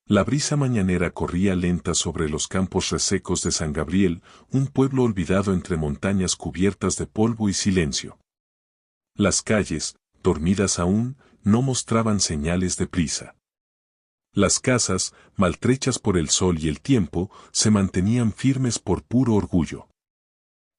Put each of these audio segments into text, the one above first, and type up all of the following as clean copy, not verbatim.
La brisa mañanera corría lenta sobre los campos resecos de San Gabriel, un pueblo olvidado entre montañas cubiertas de polvo y silencio. Las calles, dormidas aún, no mostraban señales de prisa. Las casas, maltrechas por el sol y el tiempo, se mantenían firmes por puro orgullo.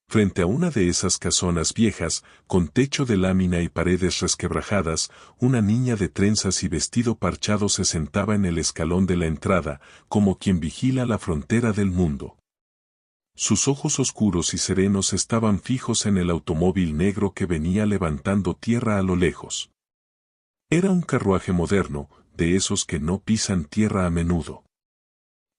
Frente a una de esas casonas viejas, con techo de lámina y paredes resquebrajadas, una niña de trenzas y vestido parchado se sentaba en el escalón de la entrada, como quien vigila la frontera del mundo. Sus ojos oscuros y serenos estaban fijos en el automóvil negro que venía levantando tierra a lo lejos. Era un carruaje moderno, de esos que no pisan tierra a menudo.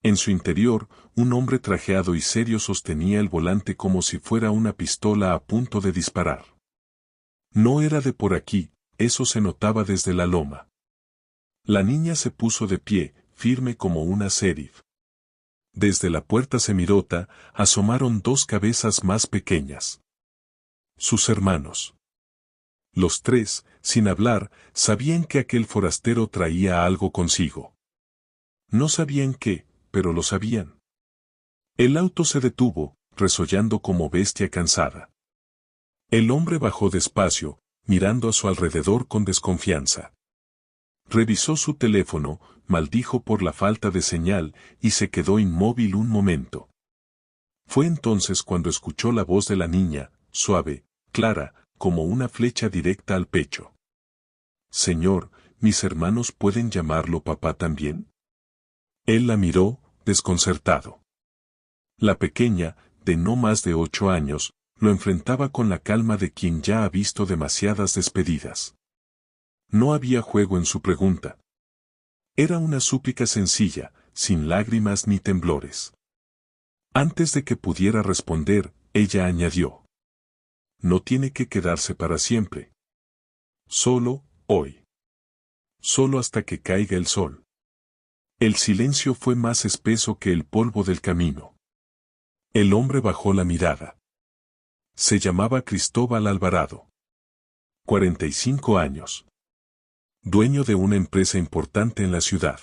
En su interior, un hombre trajeado y serio sostenía el volante como si fuera una pistola a punto de disparar. No era de por aquí, eso se notaba desde la loma. La niña se puso de pie, firme como una serif. Desde la puerta semirota, asomaron dos cabezas más pequeñas. Sus hermanos. Los tres, sin hablar, sabían que aquel forastero traía algo consigo. No sabían qué, pero lo sabían. El auto se detuvo, resollando como bestia cansada. El hombre bajó despacio, mirando a su alrededor con desconfianza. Revisó su teléfono, maldijo por la falta de señal y se quedó inmóvil un momento. Fue entonces cuando escuchó la voz de la niña, suave, clara, como una flecha directa al pecho. Señor, ¿mis hermanos pueden llamarlo papá también? Él la miró, desconcertado. La pequeña, de no más de 8 años, lo enfrentaba con la calma de quien ya ha visto demasiadas despedidas. No había juego en su pregunta. Era una súplica sencilla, sin lágrimas ni temblores. Antes de que pudiera responder, ella añadió: no tiene que quedarse para siempre. Solo, hoy. Solo hasta que caiga el sol. El silencio fue más espeso que el polvo del camino. El hombre bajó la mirada. Se llamaba Cristóbal Alvarado. 45 años. Dueño de una empresa importante en la ciudad.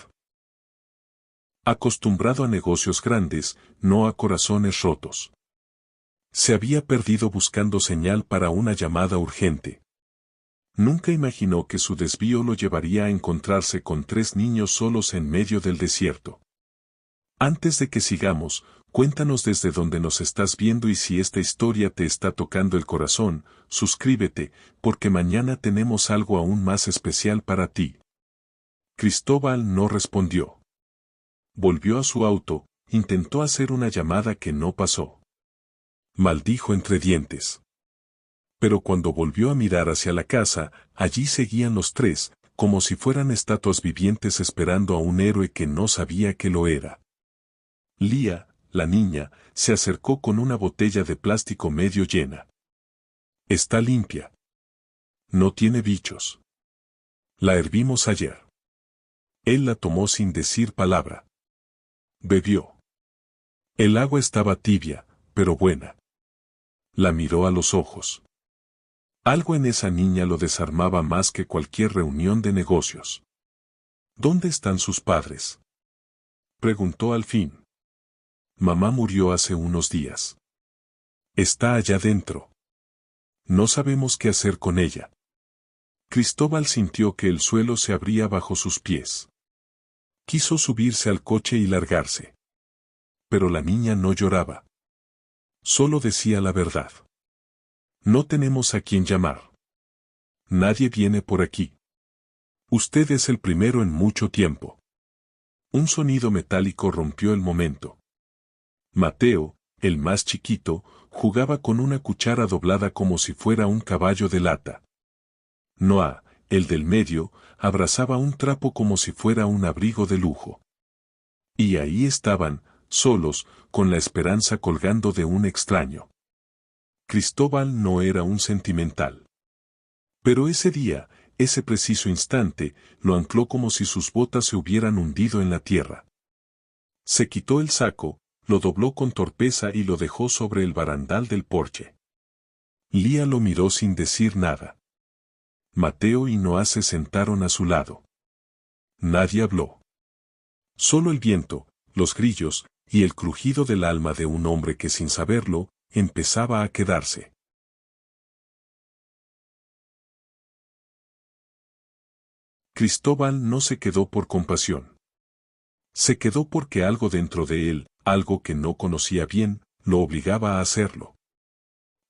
Acostumbrado a negocios grandes, no a corazones rotos. Se había perdido buscando señal para una llamada urgente. Nunca imaginó que su desvío lo llevaría a encontrarse con 3 niños solos en medio del desierto. Antes de que sigamos, cuéntanos desde dónde nos estás viendo y si esta historia te está tocando el corazón, suscríbete, porque mañana tenemos algo aún más especial para ti. Cristóbal no respondió. Volvió a su auto, intentó hacer una llamada que no pasó. Maldijo entre dientes. Pero cuando volvió a mirar hacia la casa, allí seguían los 3, como si fueran estatuas vivientes esperando a un héroe que no sabía que lo era. Lía, la niña, se acercó con una botella de plástico medio llena. Está limpia. No tiene bichos. La hervimos ayer. Él la tomó sin decir palabra. Bebió. El agua estaba tibia, pero buena. La miró a los ojos. Algo en esa niña lo desarmaba más que cualquier reunión de negocios. ¿Dónde están sus padres?, preguntó al fin. Mamá murió hace unos días. Está allá dentro. No sabemos qué hacer con ella. Cristóbal sintió que el suelo se abría bajo sus pies. Quiso subirse al coche y largarse. Pero la niña no lloraba. Solo decía la verdad. No tenemos a quién llamar. Nadie viene por aquí. Usted es el primero en mucho tiempo. Un sonido metálico rompió el momento. Mateo, el más chiquito, jugaba con una cuchara doblada como si fuera un caballo de lata. Noah, el del medio, abrazaba un trapo como si fuera un abrigo de lujo. Y ahí estaban, solos, con la esperanza colgando de un extraño. Cristóbal no era un sentimental. Pero ese día, ese preciso instante, lo ancló como si sus botas se hubieran hundido en la tierra. Se quitó el saco, lo dobló con torpeza y lo dejó sobre el barandal del porche. Lía lo miró sin decir nada. Mateo y Noah se sentaron a su lado. Nadie habló. Solo el viento, los grillos, y el crujido del alma de un hombre que sin saberlo, empezaba a quedarse. Cristóbal no se quedó por compasión. Se quedó porque algo dentro de él, algo que no conocía bien, lo obligaba a hacerlo.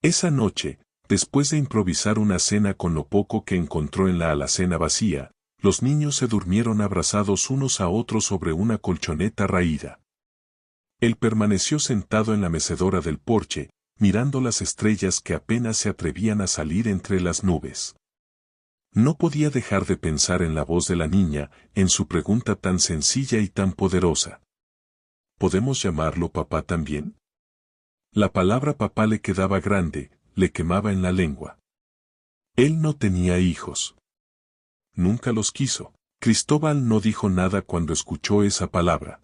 Esa noche, después de improvisar una cena con lo poco que encontró en la alacena vacía, los niños se durmieron abrazados unos a otros sobre una colchoneta raída. Él permaneció sentado en la mecedora del porche, mirando las estrellas que apenas se atrevían a salir entre las nubes. No podía dejar de pensar en la voz de la niña, en su pregunta tan sencilla y tan poderosa. ¿Podemos llamarlo papá también? La palabra papá le quedaba grande, le quemaba en la lengua. Él no tenía hijos. Nunca los quiso. Cristóbal no dijo nada cuando escuchó esa palabra.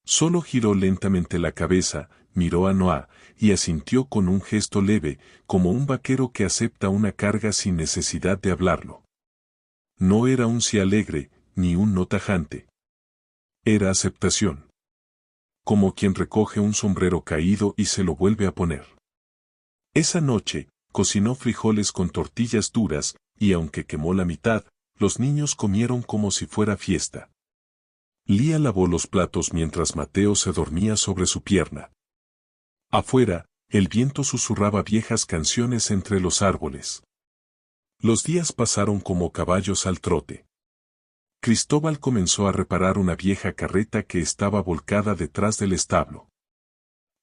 Solo giró lentamente la cabeza, miró a Noah, y asintió con un gesto leve, como un vaquero que acepta una carga sin necesidad de hablarlo. No era un sí alegre, ni un no tajante. Era aceptación. Como quien recoge un sombrero caído y se lo vuelve a poner. Esa noche, cocinó frijoles con tortillas duras, y aunque quemó la mitad, los niños comieron como si fuera fiesta. Lía lavó los platos mientras Mateo se dormía sobre su pierna. Afuera, el viento susurraba viejas canciones entre los árboles. Los días pasaron como caballos al trote. Cristóbal comenzó a reparar una vieja carreta que estaba volcada detrás del establo.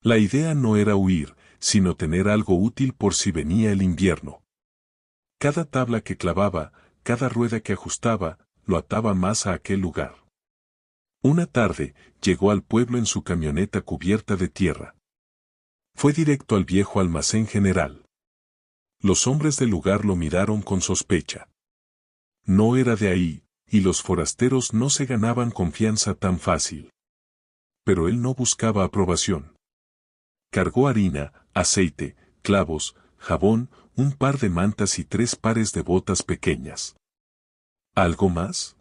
La idea no era huir, sino tener algo útil por si venía el invierno. Cada tabla que clavaba, cada rueda que ajustaba, lo ataba más a aquel lugar. Una tarde, llegó al pueblo en su camioneta cubierta de tierra. Fue directo al viejo almacén general. Los hombres del lugar lo miraron con sospecha. No era de ahí, y los forasteros no se ganaban confianza tan fácil. Pero él no buscaba aprobación. Cargó harina, aceite, clavos, jabón, un par de mantas y 3 pares de botas pequeñas. ¿Algo más?,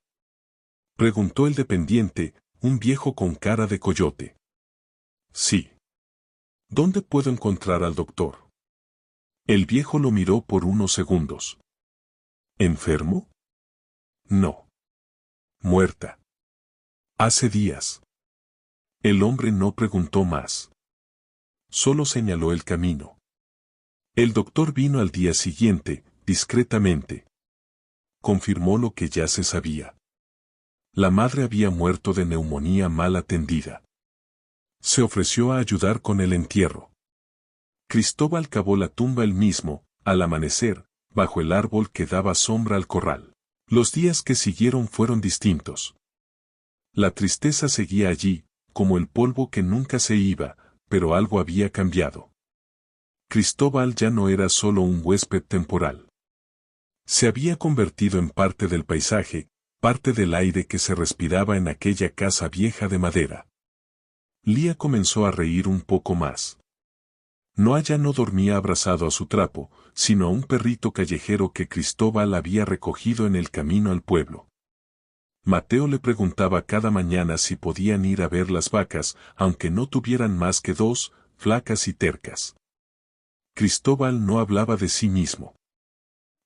preguntó el dependiente, un viejo con cara de coyote. Sí. ¿Dónde puedo encontrar al doctor? El viejo lo miró por unos segundos. ¿Enfermo? No. Muerta. Hace días. El hombre no preguntó más. Solo señaló el camino. El doctor vino al día siguiente, discretamente. Confirmó lo que ya se sabía. La madre había muerto de neumonía mal atendida. Se ofreció a ayudar con el entierro. Cristóbal cavó la tumba él mismo, al amanecer, bajo el árbol que daba sombra al corral. Los días que siguieron fueron distintos. La tristeza seguía allí, como el polvo que nunca se iba, pero algo había cambiado. Cristóbal ya no era solo un huésped temporal. Se había convertido en parte del paisaje, parte del aire que se respiraba en aquella casa vieja de madera. Lía comenzó a reír un poco más. Noah ya no dormía abrazado a su trapo, sino a un perrito callejero que Cristóbal había recogido en el camino al pueblo. Mateo le preguntaba cada mañana si podían ir a ver las vacas, aunque no tuvieran más que 2, flacas y tercas. Cristóbal no hablaba de sí mismo.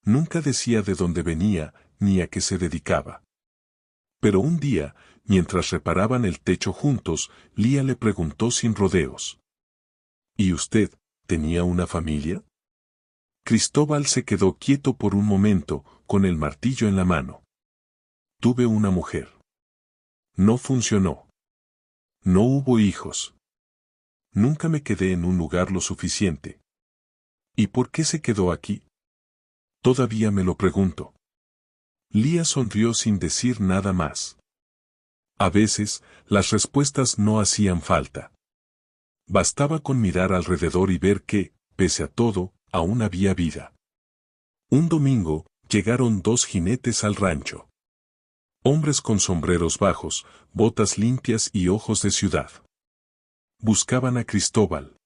Nunca decía de dónde venía, ni a qué se dedicaba. Pero un día, mientras reparaban el techo juntos, Lía le preguntó sin rodeos. ¿Y usted, tenía una familia? Cristóbal se quedó quieto por un momento, con el martillo en la mano. Tuve una mujer. No funcionó. No hubo hijos. Nunca me quedé en un lugar lo suficiente. ¿Y por qué se quedó aquí? Todavía me lo pregunto. Lía sonrió sin decir nada más. A veces, las respuestas no hacían falta. Bastaba con mirar alrededor y ver que, pese a todo, aún había vida. Un domingo, llegaron 2 jinetes al rancho. Hombres con sombreros bajos, botas limpias y ojos de ciudad. Buscaban a Cristóbal.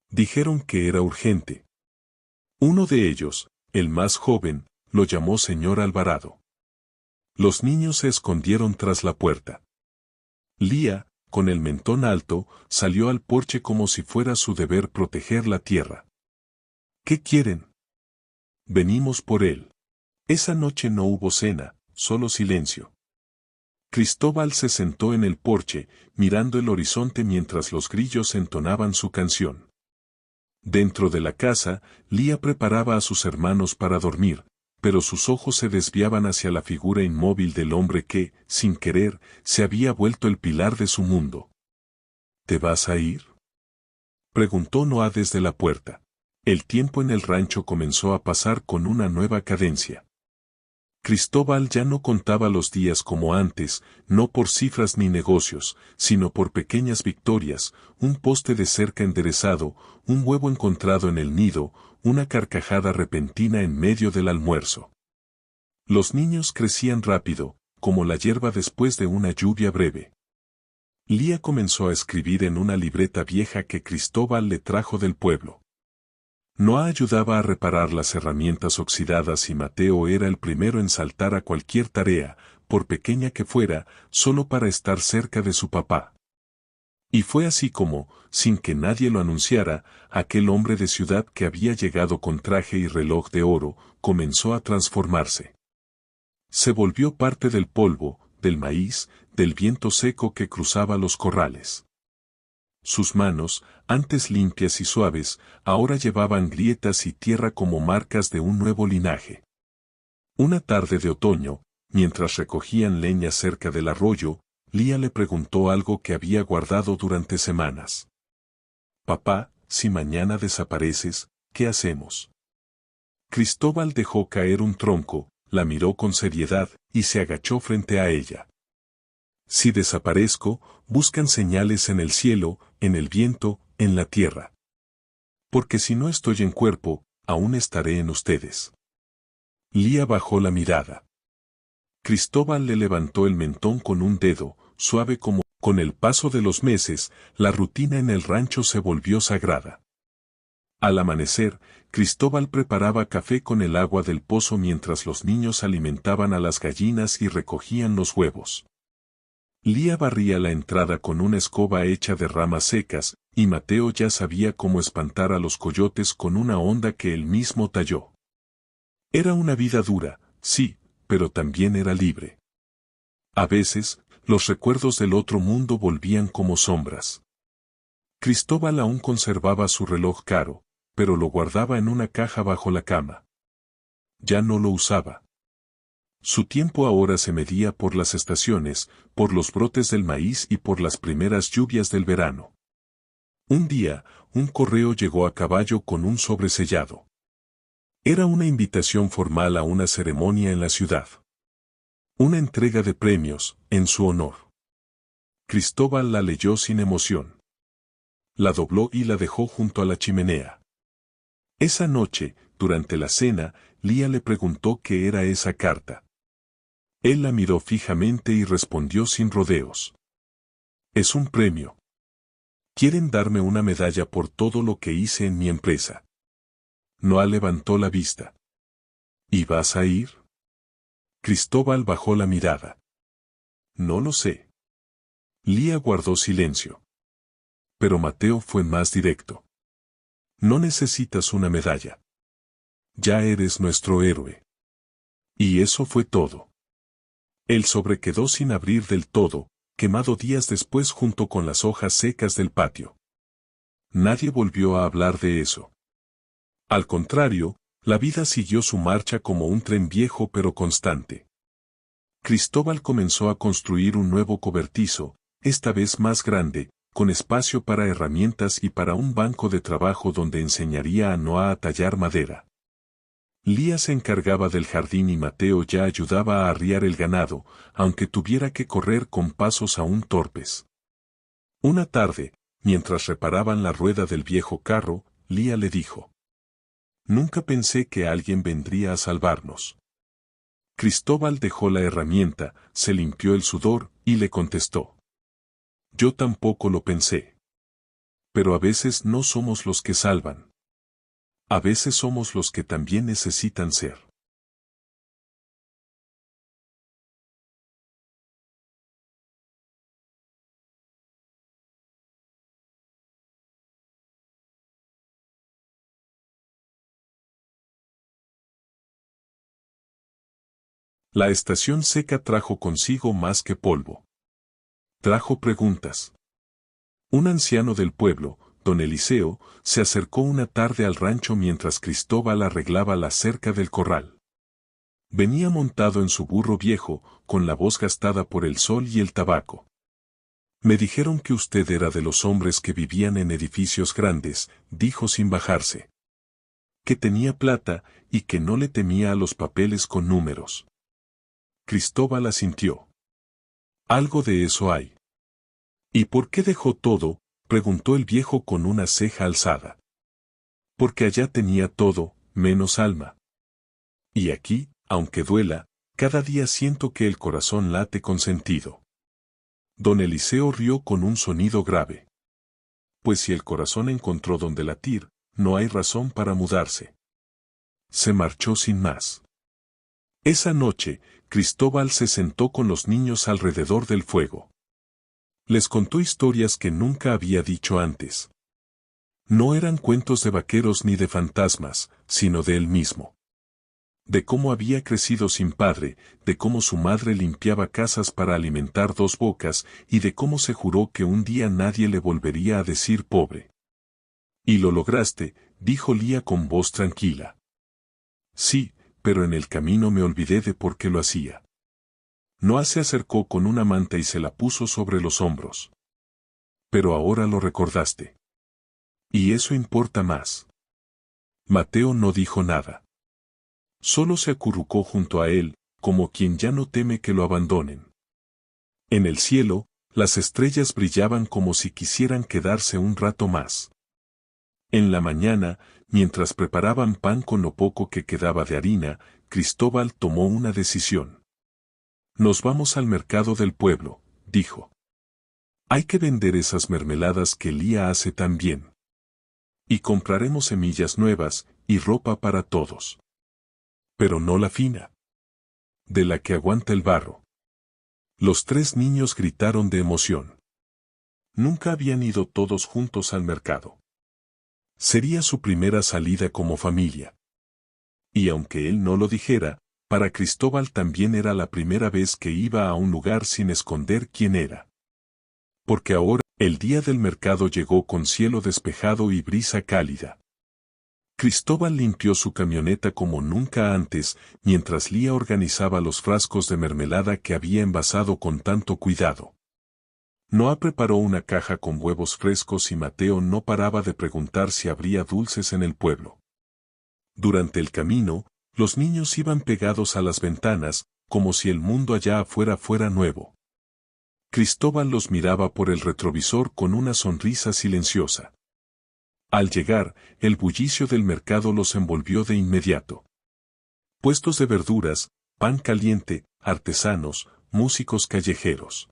Dijeron que era urgente. Uno de ellos, el más joven, lo llamó señor Alvarado. Los niños se escondieron tras la puerta. Lía, con el mentón alto, salió al porche como si fuera su deber proteger la tierra. ¿Qué quieren? Venimos por él. Esa noche no hubo cena, solo silencio. Cristóbal se sentó en el porche, mirando el horizonte mientras los grillos entonaban su canción. Dentro de la casa, Lía preparaba a sus hermanos para dormir, pero sus ojos se desviaban hacia la figura inmóvil del hombre que, sin querer, se había vuelto el pilar de su mundo. ¿Te vas a ir?, preguntó Noah desde la puerta. El tiempo en el rancho comenzó a pasar con una nueva cadencia. Cristóbal ya no contaba los días como antes, no por cifras ni negocios, sino por pequeñas victorias, un poste de cerca enderezado, un huevo encontrado en el nido, una carcajada repentina en medio del almuerzo. Los niños crecían rápido, como la hierba después de una lluvia breve. Lía comenzó a escribir en una libreta vieja que Cristóbal le trajo del pueblo. Noah ayudaba a reparar las herramientas oxidadas y Mateo era el primero en saltar a cualquier tarea, por pequeña que fuera, solo para estar cerca de su papá. Y fue así como, sin que nadie lo anunciara, aquel hombre de ciudad que había llegado con traje y reloj de oro, comenzó a transformarse. Se volvió parte del polvo, del maíz, del viento seco que cruzaba los corrales. Sus manos, antes limpias y suaves, ahora llevaban grietas y tierra como marcas de un nuevo linaje. Una tarde de otoño, mientras recogían leña cerca del arroyo, Lía le preguntó algo que había guardado durante semanas. «Papá, si mañana desapareces, ¿qué hacemos?». Cristóbal dejó caer un tronco, la miró con seriedad y se agachó frente a ella. «Si desaparezco, buscan señales en el cielo, en el viento, en la tierra. Porque si no estoy en cuerpo, aún estaré en ustedes». Lía bajó la mirada. Cristóbal le levantó el mentón con un dedo, suave como. Con el paso de los meses, la rutina en el rancho se volvió sagrada. Al amanecer, Cristóbal preparaba café con el agua del pozo mientras los niños alimentaban a las gallinas y recogían los huevos. Lía barría la entrada con una escoba hecha de ramas secas, y Mateo ya sabía cómo espantar a los coyotes con una honda que él mismo talló. Era una vida dura, sí, pero también era libre. A veces, los recuerdos del otro mundo volvían como sombras. Cristóbal aún conservaba su reloj caro, pero lo guardaba en una caja bajo la cama. Ya no lo usaba. Su tiempo ahora se medía por las estaciones, por los brotes del maíz y por las primeras lluvias del verano. Un día, un correo llegó a caballo con un sobre sellado. Era una invitación formal a una ceremonia en la ciudad. Una entrega de premios, en su honor. Cristóbal la leyó sin emoción. La dobló y la dejó junto a la chimenea. Esa noche, durante la cena, Lía le preguntó qué era esa carta. Él la miró fijamente y respondió sin rodeos. «Es un premio. Quieren darme una medalla por todo lo que hice en mi empresa». Noah levantó la vista. «¿Y vas a ir?». Cristóbal bajó la mirada. «No lo sé». Lía guardó silencio. Pero Mateo fue más directo. «No necesitas una medalla. Ya eres nuestro héroe». Y eso fue todo. El sobre quedó sin abrir del todo, quemado días después junto con las hojas secas del patio. Nadie volvió a hablar de eso. Al contrario, la vida siguió su marcha como un tren viejo pero constante. Cristóbal comenzó a construir un nuevo cobertizo, esta vez más grande, con espacio para herramientas y para un banco de trabajo donde enseñaría a Noah a tallar madera. Lía se encargaba del jardín y Mateo ya ayudaba a arriar el ganado, aunque tuviera que correr con pasos aún torpes. Una tarde, mientras reparaban la rueda del viejo carro, Lía le dijo: «Nunca pensé que alguien vendría a salvarnos». Cristóbal dejó la herramienta, se limpió el sudor, y le contestó: «Yo tampoco lo pensé. Pero a veces no somos los que salvan. A veces somos los que también necesitan ser». La estación seca trajo consigo más que polvo. Trajo preguntas. Un anciano del pueblo, don Eliseo, se acercó una tarde al rancho mientras Cristóbal arreglaba la cerca del corral. Venía montado en su burro viejo, con la voz gastada por el sol y el tabaco. Me dijeron que usted era de los hombres que vivían en edificios grandes, dijo sin bajarse. Que tenía plata y que no le temía a los papeles con números. Cristóbal asintió. Algo de eso hay. ¿Y por qué dejó todo?, preguntó el viejo con una ceja alzada. Porque allá tenía todo, menos alma. Y aquí, aunque duela, cada día siento que el corazón late con sentido. Don Eliseo rió con un sonido grave. Pues si el corazón encontró donde latir, no hay razón para mudarse. Se marchó sin más. Esa noche, Cristóbal se sentó con los niños alrededor del fuego. Les contó historias que nunca había dicho antes. No eran cuentos de vaqueros ni de fantasmas, sino de él mismo. De cómo había crecido sin padre, de cómo su madre limpiaba casas para alimentar dos bocas, y de cómo se juró que un día nadie le volvería a decir pobre. Y lo lograste, dijo Lía con voz tranquila. Sí, pero en el camino me olvidé de por qué lo hacía. Noa se acercó con una manta y se la puso sobre los hombros. Pero ahora lo recordaste. Y eso importa más. Mateo no dijo nada. Solo se acurrucó junto a él, como quien ya no teme que lo abandonen. En el cielo, las estrellas brillaban como si quisieran quedarse un rato más. En la mañana, mientras preparaban pan con lo poco que quedaba de harina, Cristóbal tomó una decisión. Nos vamos al mercado del pueblo, dijo. Hay que vender esas mermeladas que Lía hace tan bien. Y compraremos semillas nuevas y ropa para todos. Pero no la fina. De la que aguanta el barro. Los tres niños gritaron de emoción. Nunca habían ido todos juntos al mercado. Sería su primera salida como familia. Y aunque él no lo dijera, para Cristóbal también era la primera vez que iba a un lugar sin esconder quién era. Porque ahora, el día del mercado llegó con cielo despejado y brisa cálida. Cristóbal limpió su camioneta como nunca antes, mientras Lía organizaba los frascos de mermelada que había envasado con tanto cuidado. Noa preparó una caja con huevos frescos y Mateo no paraba de preguntar si habría dulces en el pueblo. Durante el camino, los niños iban pegados a las ventanas, como si el mundo allá afuera fuera nuevo. Cristóbal los miraba por el retrovisor con una sonrisa silenciosa. Al llegar, el bullicio del mercado los envolvió de inmediato. Puestos de verduras, pan caliente, artesanos, músicos callejeros.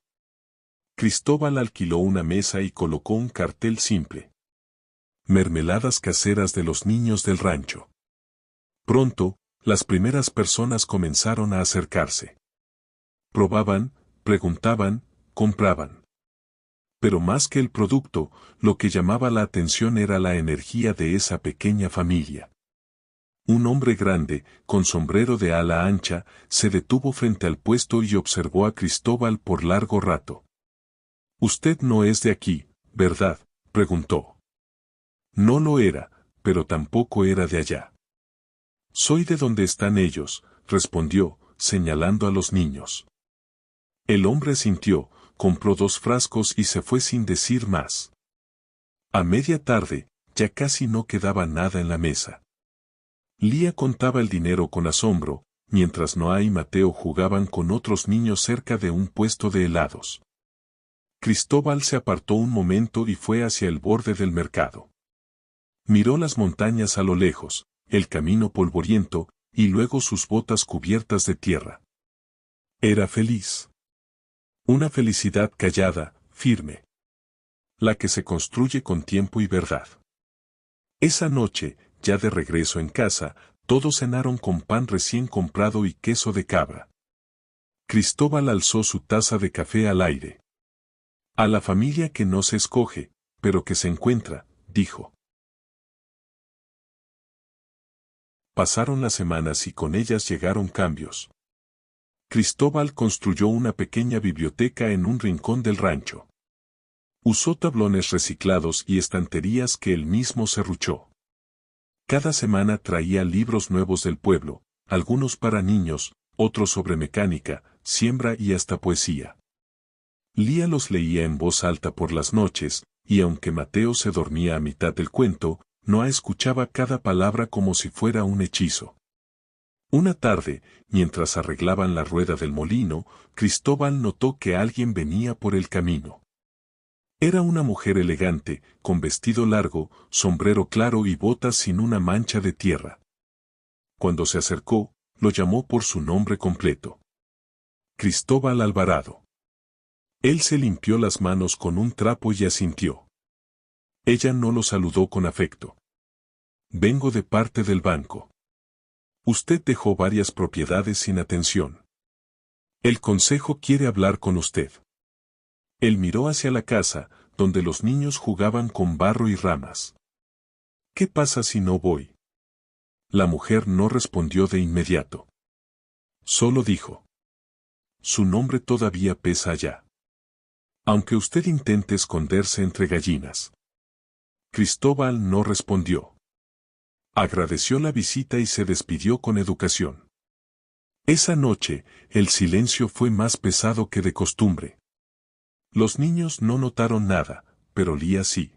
Cristóbal alquiló una mesa y colocó un cartel simple. Mermeladas caseras de los niños del rancho. Pronto, las primeras personas comenzaron a acercarse. Probaban, preguntaban, compraban. Pero más que el producto, lo que llamaba la atención era la energía de esa pequeña familia. Un hombre grande, con sombrero de ala ancha, se detuvo frente al puesto y observó a Cristóbal por largo rato. «Usted no es de aquí, ¿verdad?», preguntó. No lo era, pero tampoco era de allá. «Soy de donde están ellos», respondió, señalando a los niños. El hombre sintió, compró 2 frascos y se fue sin decir más. A media tarde, ya casi no quedaba nada en la mesa. Lía contaba el dinero con asombro, mientras Noa y Mateo jugaban con otros niños cerca de un puesto de helados. Cristóbal se apartó un momento y fue hacia el borde del mercado. Miró las montañas a lo lejos, el camino polvoriento, y luego sus botas cubiertas de tierra. Era feliz. Una felicidad callada, firme. La que se construye con tiempo y verdad. Esa noche, ya de regreso en casa, todos cenaron con pan recién comprado y queso de cabra. Cristóbal alzó su taza de café al aire. A la familia que no se escoge, pero que se encuentra, dijo. Pasaron las semanas y con ellas llegaron cambios. Cristóbal construyó una pequeña biblioteca en un rincón del rancho. Usó tablones reciclados y estanterías que él mismo serruchó. Cada semana traía libros nuevos del pueblo, algunos para niños, otros sobre mecánica, siembra y hasta poesía. Lía los leía en voz alta por las noches, y aunque Mateo se dormía a mitad del cuento, Noa escuchaba cada palabra como si fuera un hechizo. Una tarde, mientras arreglaban la rueda del molino, Cristóbal notó que alguien venía por el camino. Era una mujer elegante, con vestido largo, sombrero claro y botas sin una mancha de tierra. Cuando se acercó, lo llamó por su nombre completo. Cristóbal Alvarado. Él se limpió las manos con un trapo y asintió. Ella no lo saludó con afecto. Vengo de parte del banco. Usted dejó varias propiedades sin atención. El consejo quiere hablar con usted. Él miró hacia la casa, donde los niños jugaban con barro y ramas. ¿Qué pasa si no voy? La mujer no respondió de inmediato. Solo dijo. Su nombre todavía pesa allá. Aunque usted intente esconderse entre gallinas. Cristóbal no respondió. Agradeció la visita y se despidió con educación. Esa noche, el silencio fue más pesado que de costumbre. Los niños no notaron nada, pero Lía sí.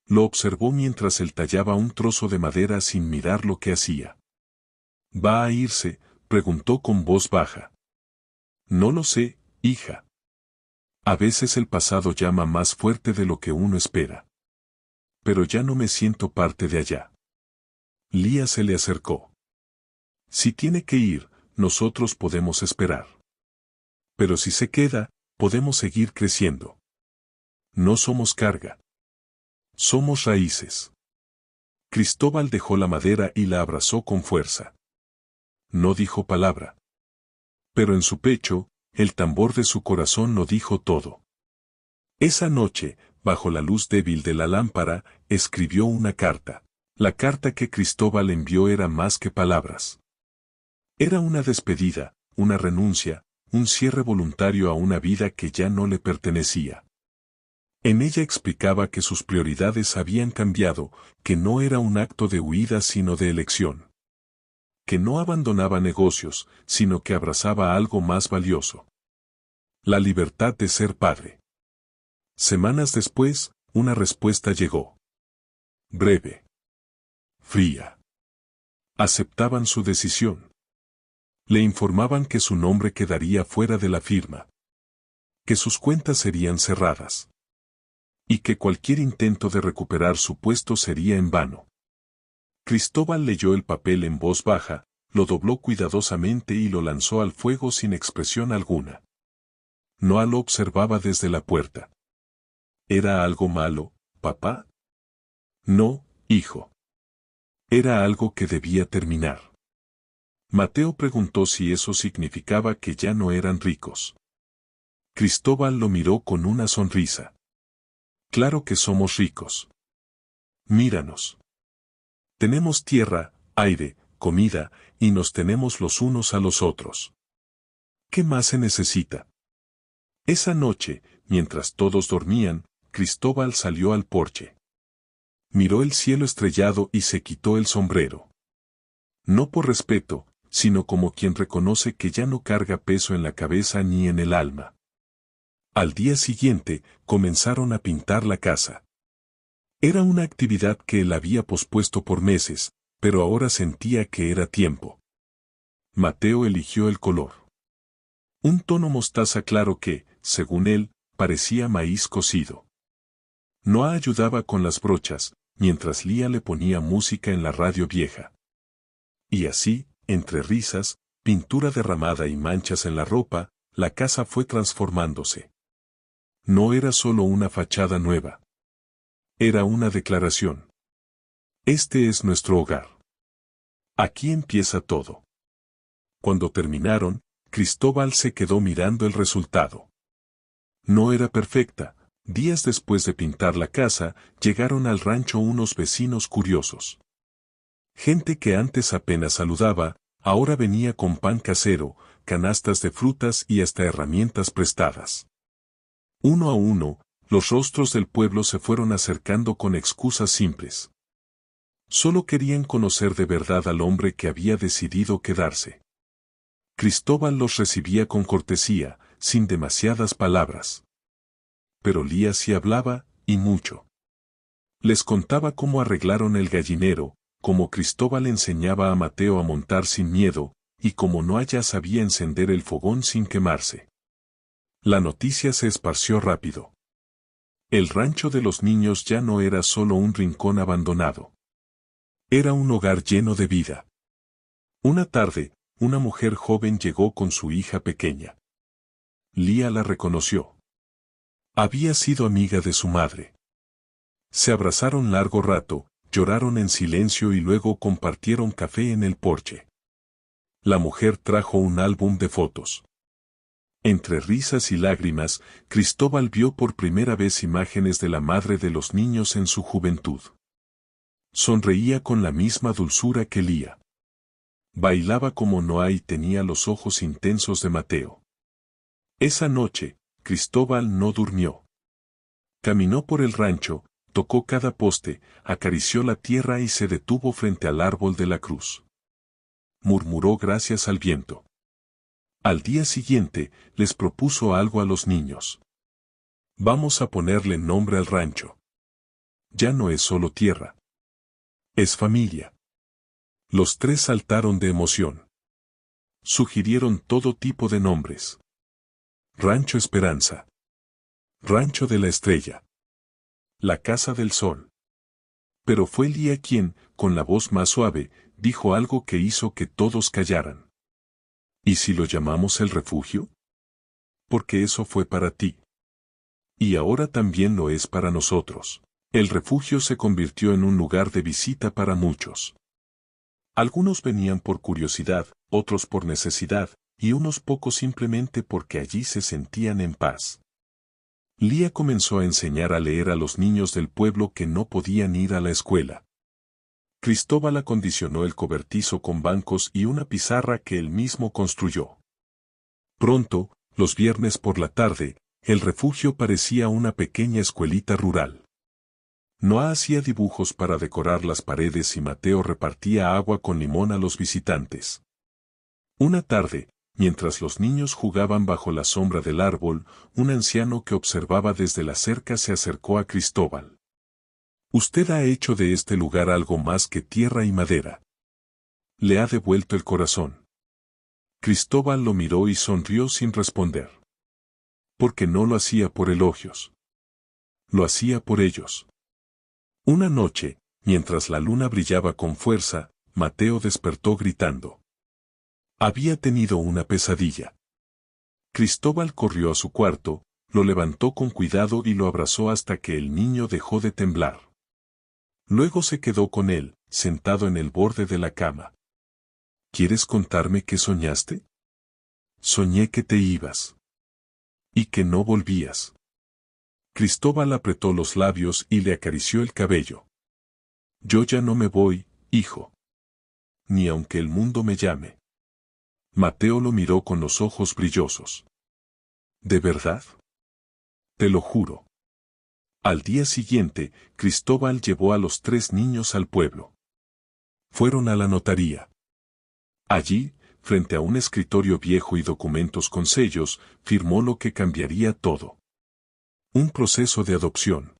Lo observó mientras él tallaba un trozo de madera sin mirar lo que hacía. ¿Va a irse?, preguntó con voz baja. No lo sé, hija. A veces el pasado llama más fuerte de lo que uno espera. Pero ya no me siento parte de allá. Lía se le acercó. Si tiene que ir, nosotros podemos esperar. Pero si se queda, podemos seguir creciendo. No somos carga. Somos raíces. Cristóbal dejó la madera y la abrazó con fuerza. No dijo palabra. Pero en su pecho, el tambor de su corazón lo dijo todo. Esa noche, bajo la luz débil de la lámpara, escribió una carta. La carta que Cristóbal envió era más que palabras. Era una despedida, una renuncia, un cierre voluntario a una vida que ya no le pertenecía. En ella explicaba que sus prioridades habían cambiado, que no era un acto de huida sino de elección. Que no abandonaba negocios, sino que abrazaba algo más valioso. La libertad de ser padre. Semanas después, una respuesta llegó. Breve. Fría. Aceptaban su decisión. Le informaban que su nombre quedaría fuera de la firma. Que sus cuentas serían cerradas. Y que cualquier intento de recuperar su puesto sería en vano. Cristóbal leyó el papel en voz baja, lo dobló cuidadosamente y lo lanzó al fuego sin expresión alguna. Noa lo observaba desde la puerta. ¿Era algo malo, papá? No, hijo. Era algo que debía terminar. Mateo preguntó si eso significaba que ya no eran ricos. Cristóbal lo miró con una sonrisa. Claro que somos ricos. Míranos. Tenemos tierra, aire, comida, y nos tenemos los unos a los otros. ¿Qué más se necesita? Esa noche, mientras todos dormían, Cristóbal salió al porche. Miró el cielo estrellado y se quitó el sombrero. No por respeto, sino como quien reconoce que ya no carga peso en la cabeza ni en el alma. Al día siguiente, comenzaron a pintar la casa. Era una actividad que él había pospuesto por meses, pero ahora sentía que era tiempo. Mateo eligió el color. Un tono mostaza claro que, según él, parecía maíz cocido. Noa ayudaba con las brochas, mientras Lía le ponía música en la radio vieja. Y así, entre risas, pintura derramada y manchas en la ropa, la casa fue transformándose. No era solo una fachada nueva. Era una declaración. Este es nuestro hogar. Aquí empieza todo. Cuando terminaron, Cristóbal se quedó mirando el resultado. No era perfecta. Días después de pintar la casa, llegaron al rancho unos vecinos curiosos. Gente que antes apenas saludaba, ahora venía con pan casero, canastas de frutas y hasta herramientas prestadas. Uno a uno, los rostros del pueblo se fueron acercando con excusas simples. Solo querían conocer de verdad al hombre que había decidido quedarse. Cristóbal los recibía con cortesía, sin demasiadas palabras. Pero Lía sí hablaba, y mucho. Les contaba cómo arreglaron el gallinero, cómo Cristóbal enseñaba a Mateo a montar sin miedo, y cómo Noa sabía encender el fogón sin quemarse. La noticia se esparció rápido. El rancho de los niños ya no era solo un rincón abandonado. Era un hogar lleno de vida. Una tarde, una mujer joven llegó con su hija pequeña. Lía la reconoció. Había sido amiga de su madre. Se abrazaron largo rato, lloraron en silencio y luego compartieron café en el porche. La mujer trajo un álbum de fotos. Entre risas y lágrimas, Cristóbal vio por primera vez imágenes de la madre de los niños en su juventud. Sonreía con la misma dulzura que Lía. Bailaba como Noa y tenía los ojos intensos de Mateo. Esa noche, Cristóbal no durmió. Caminó por el rancho, tocó cada poste, acarició la tierra y se detuvo frente al árbol de la cruz. Murmuró gracias al viento. Al día siguiente, les propuso algo a los niños. Vamos a ponerle nombre al rancho. Ya no es solo tierra. Es familia. Los tres saltaron de emoción. Sugirieron todo tipo de nombres. Rancho Esperanza. Rancho de la Estrella. La Casa del Sol. Pero fue Lía quien, con la voz más suave, dijo algo que hizo que todos callaran. ¿Y si lo llamamos el refugio? Porque eso fue para ti. Y ahora también lo es para nosotros. El refugio se convirtió en un lugar de visita para muchos. Algunos venían por curiosidad, otros por necesidad, y unos pocos simplemente porque allí se sentían en paz. Lía comenzó a enseñar a leer a los niños del pueblo que no podían ir a la escuela. Cristóbal acondicionó el cobertizo con bancos y una pizarra que él mismo construyó. Pronto, los viernes por la tarde, el refugio parecía una pequeña escuelita rural. Noa hacía dibujos para decorar las paredes y Mateo repartía agua con limón a los visitantes. Una tarde, mientras los niños jugaban bajo la sombra del árbol, un anciano que observaba desde la cerca se acercó a Cristóbal. Usted ha hecho de este lugar algo más que tierra y madera. Le ha devuelto el corazón. Cristóbal lo miró y sonrió sin responder. Porque no lo hacía por elogios. Lo hacía por ellos. Una noche, mientras la luna brillaba con fuerza, Mateo despertó gritando. Había tenido una pesadilla. Cristóbal corrió a su cuarto, lo levantó con cuidado y lo abrazó hasta que el niño dejó de temblar. Luego se quedó con él, sentado en el borde de la cama. ¿Quieres contarme qué soñaste? Soñé que te ibas. Y que no volvías. Cristóbal apretó los labios y le acarició el cabello. Yo ya no me voy, hijo. Ni aunque el mundo me llame. Mateo lo miró con los ojos brillosos. ¿De verdad? Te lo juro. Al día siguiente, Cristóbal llevó a los tres niños al pueblo. Fueron a la notaría. Allí, frente a un escritorio viejo y documentos con sellos, firmó lo que cambiaría todo. Un proceso de adopción.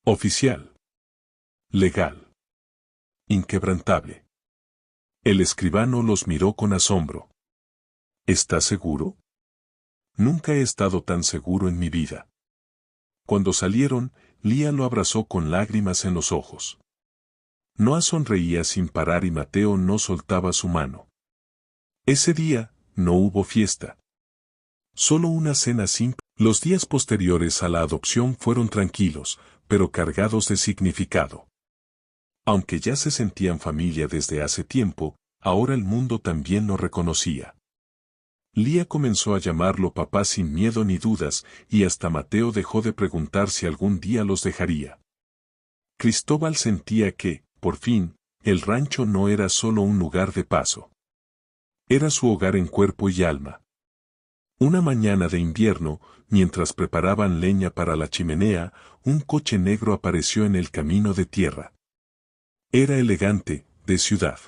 Oficial. Legal. Inquebrantable. El escribano los miró con asombro. ¿Estás seguro? Nunca he estado tan seguro en mi vida. Cuando salieron, Lía lo abrazó con lágrimas en los ojos. Noa sonreía sin parar y Mateo no soltaba su mano. Ese día, no hubo fiesta. Solo una cena simple. Los días posteriores a la adopción fueron tranquilos, pero cargados de significado. Aunque ya se sentían familia desde hace tiempo, ahora el mundo también lo reconocía. Lía comenzó a llamarlo papá sin miedo ni dudas, y hasta Mateo dejó de preguntar si algún día los dejaría. Cristóbal sentía que, por fin, el rancho no era solo un lugar de paso. Era su hogar en cuerpo y alma. Una mañana de invierno, mientras preparaban leña para la chimenea, un coche negro apareció en el camino de tierra. Era elegante, de ciudad.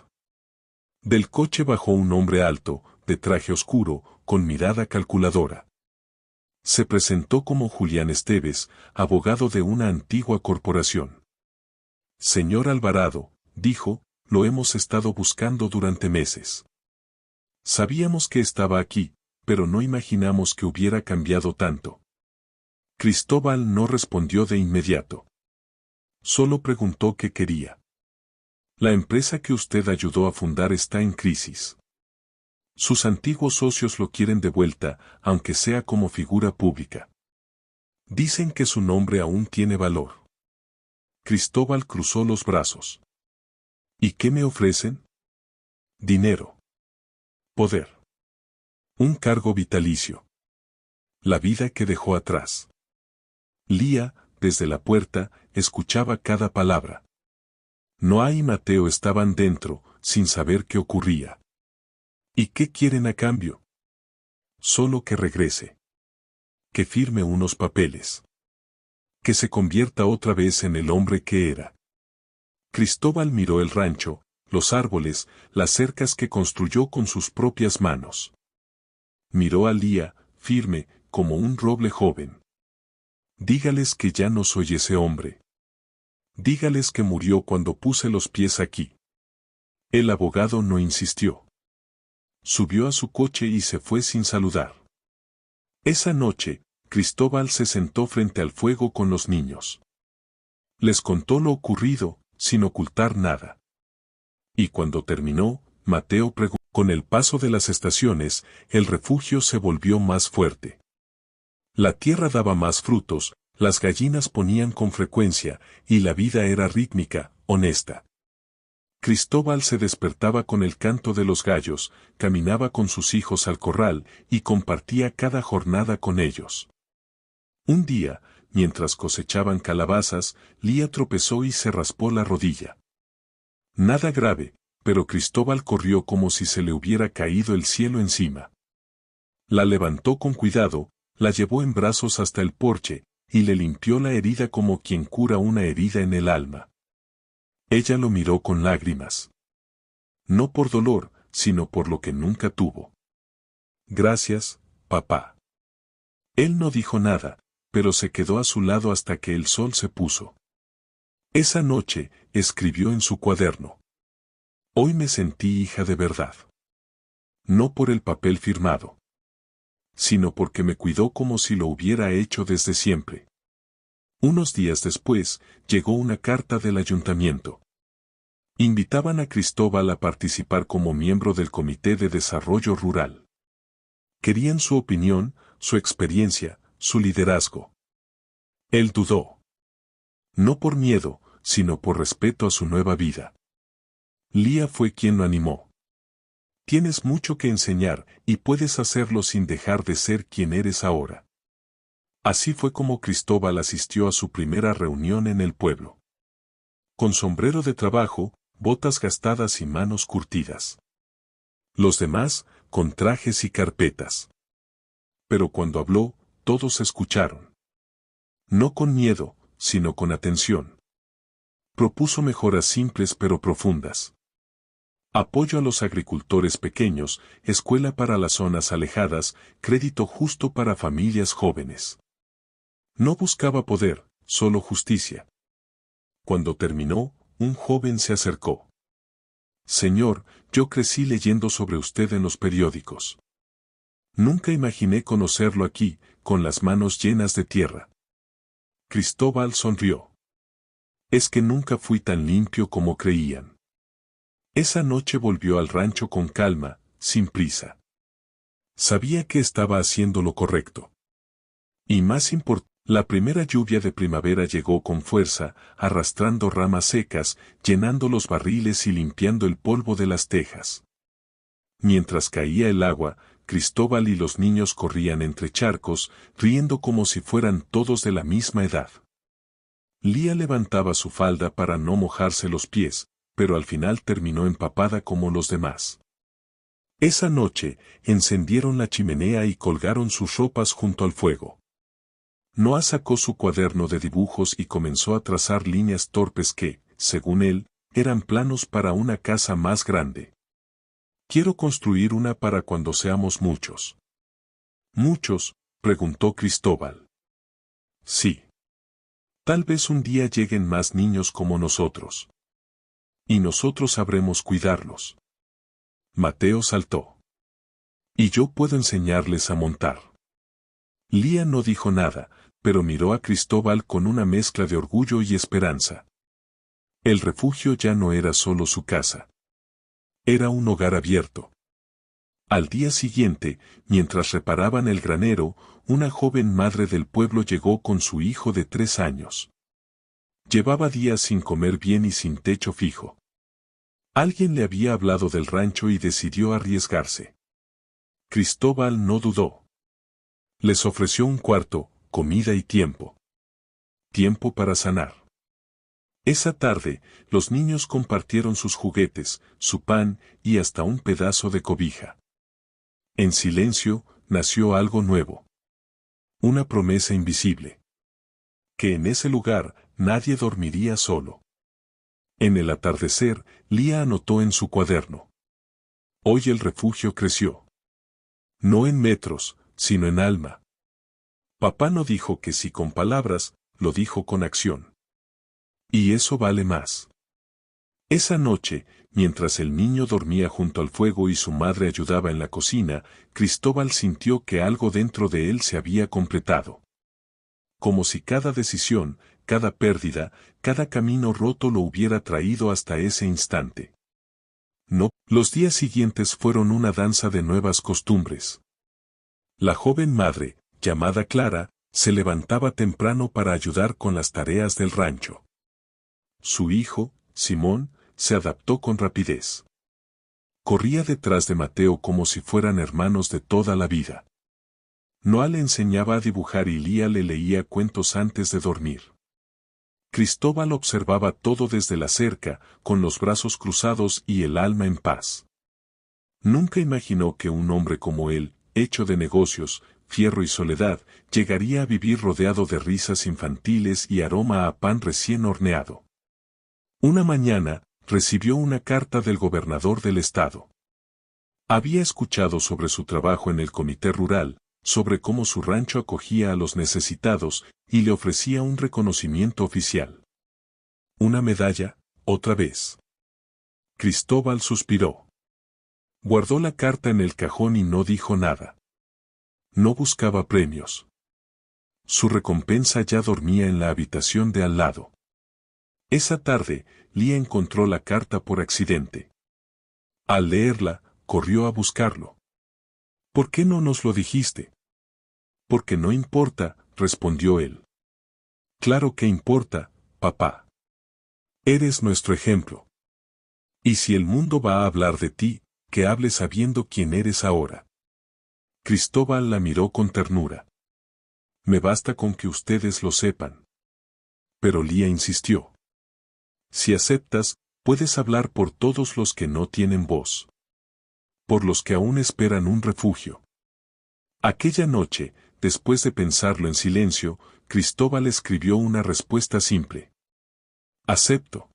Del coche bajó un hombre alto, de traje oscuro, con mirada calculadora. Se presentó como Julián Esteves, abogado de una antigua corporación. Señor Alvarado, dijo, lo hemos estado buscando durante meses. Sabíamos que estaba aquí, pero no imaginamos que hubiera cambiado tanto. Cristóbal no respondió de inmediato. Solo preguntó qué quería. La empresa que usted ayudó a fundar está en crisis. Sus antiguos socios lo quieren de vuelta, aunque sea como figura pública. Dicen que su nombre aún tiene valor. Cristóbal cruzó los brazos. ¿Y qué me ofrecen? Dinero. Poder. Un cargo vitalicio. La vida que dejó atrás. Lía, desde la puerta, escuchaba cada palabra. Noa y Mateo estaban dentro, sin saber qué ocurría. ¿Y qué quieren a cambio? Solo que regrese. Que firme unos papeles. Que se convierta otra vez en el hombre que era. Cristóbal miró el rancho, los árboles, las cercas que construyó con sus propias manos. Miró a Lía, firme, como un roble joven. Dígales que ya no soy ese hombre. Dígales que murió cuando puse los pies aquí. El abogado no insistió. Subió a su coche y se fue sin saludar. Esa noche, Cristóbal se sentó frente al fuego con los niños. Les contó lo ocurrido, sin ocultar nada. Y cuando terminó, Mateo preguntó. Con el paso de las estaciones, el refugio se volvió más fuerte. La tierra daba más frutos, las gallinas ponían con frecuencia, y la vida era rítmica, honesta. Cristóbal se despertaba con el canto de los gallos, caminaba con sus hijos al corral, y compartía cada jornada con ellos. Un día, mientras cosechaban calabazas, Lía tropezó y se raspó la rodilla. Nada grave, pero Cristóbal corrió como si se le hubiera caído el cielo encima. La levantó con cuidado, la llevó en brazos hasta el porche, y le limpió la herida como quien cura una herida en el alma. Ella lo miró con lágrimas. No por dolor, sino por lo que nunca tuvo. Gracias, papá. Él no dijo nada, pero se quedó a su lado hasta que el sol se puso. Esa noche, escribió en su cuaderno. Hoy me sentí hija de verdad. No por el papel firmado, sino porque me cuidó como si lo hubiera hecho desde siempre. Unos días después, llegó una carta del ayuntamiento. Invitaban a Cristóbal a participar como miembro del Comité de Desarrollo Rural. Querían su opinión, su experiencia, su liderazgo. Él dudó. No por miedo, sino por respeto a su nueva vida. Lía fue quien lo animó. Tienes mucho que enseñar y puedes hacerlo sin dejar de ser quien eres ahora. Así fue como Cristóbal asistió a su primera reunión en el pueblo. Con sombrero de trabajo, botas gastadas y manos curtidas. Los demás, con trajes y carpetas. Pero cuando habló, todos escucharon. No con miedo, sino con atención. Propuso mejoras simples pero profundas. Apoyo a los agricultores pequeños, escuela para las zonas alejadas, crédito justo para familias jóvenes. No buscaba poder, solo justicia. Cuando terminó, un joven se acercó. Señor, yo crecí leyendo sobre usted en los periódicos. Nunca imaginé conocerlo aquí, con las manos llenas de tierra. Cristóbal sonrió. Es que nunca fui tan limpio como creían. Esa noche volvió al rancho con calma, sin prisa. Sabía que estaba haciendo lo correcto. Y más importante, la primera lluvia de primavera llegó con fuerza, arrastrando ramas secas, llenando los barriles y limpiando el polvo de las tejas. Mientras caía el agua, Cristóbal y los niños corrían entre charcos, riendo como si fueran todos de la misma edad. Lía levantaba su falda para no mojarse los pies, pero al final terminó empapada como los demás. Esa noche, encendieron la chimenea y colgaron sus ropas junto al fuego. Noah sacó su cuaderno de dibujos y comenzó a trazar líneas torpes que, según él, eran planos para una casa más grande. Quiero construir una para cuando seamos muchos. ¿Muchos?, preguntó Cristóbal. Sí. Tal vez un día lleguen más niños como nosotros. Y nosotros sabremos cuidarlos. Mateo saltó. Y yo puedo enseñarles a montar. Lía no dijo nada, pero miró a Cristóbal con una mezcla de orgullo y esperanza. El refugio ya no era solo su casa. Era un hogar abierto. Al día siguiente, mientras reparaban el granero, una joven madre del pueblo llegó con su hijo de 3 años. Llevaba días sin comer bien y sin techo fijo. Alguien le había hablado del rancho y decidió arriesgarse. Cristóbal no dudó. Les ofreció un cuarto, comida y tiempo. Tiempo para sanar. Esa tarde, los niños compartieron sus juguetes, su pan y hasta un pedazo de cobija. En silencio, nació algo nuevo. Una promesa invisible. Que en ese lugar, nadie dormiría solo. En el atardecer, Lía anotó en su cuaderno. Hoy el refugio creció. No en metros, sino en alma. Papá no dijo que sí con palabras, lo dijo con acción. Y eso vale más. Esa noche, mientras el niño dormía junto al fuego y su madre ayudaba en la cocina, Cristóbal sintió que algo dentro de él se había completado. Como si cada decisión, cada pérdida, cada camino roto lo hubiera traído hasta ese instante. No, los días siguientes fueron una danza de nuevas costumbres. La joven madre, llamada Clara, se levantaba temprano para ayudar con las tareas del rancho. Su hijo, Simón, se adaptó con rapidez. Corría detrás de Mateo como si fueran hermanos de toda la vida. Noah le enseñaba a dibujar y Lía le leía cuentos antes de dormir. Cristóbal observaba todo desde la cerca, con los brazos cruzados y el alma en paz. Nunca imaginó que un hombre como él, hecho de negocios, fierro y soledad, llegaría a vivir rodeado de risas infantiles y aroma a pan recién horneado. Una mañana, recibió una carta del gobernador del estado. Había escuchado sobre su trabajo en el comité rural, sobre cómo su rancho acogía a los necesitados y le ofrecía un reconocimiento oficial. Una medalla, otra vez. Cristóbal suspiró. Guardó la carta en el cajón y no dijo nada. No buscaba premios. Su recompensa ya dormía en la habitación de al lado. Esa tarde, Lía encontró la carta por accidente. Al leerla, corrió a buscarlo. ¿Por qué no nos lo dijiste? Porque no importa, respondió él. Claro que importa, papá. Eres nuestro ejemplo. Y si el mundo va a hablar de ti, que hable sabiendo quién eres ahora. Cristóbal la miró con ternura. Me basta con que ustedes lo sepan. Pero Lía insistió. Si aceptas, puedes hablar por todos los que no tienen voz. Por los que aún esperan un refugio. Aquella noche, después de pensarlo en silencio, Cristóbal escribió una respuesta simple. Acepto.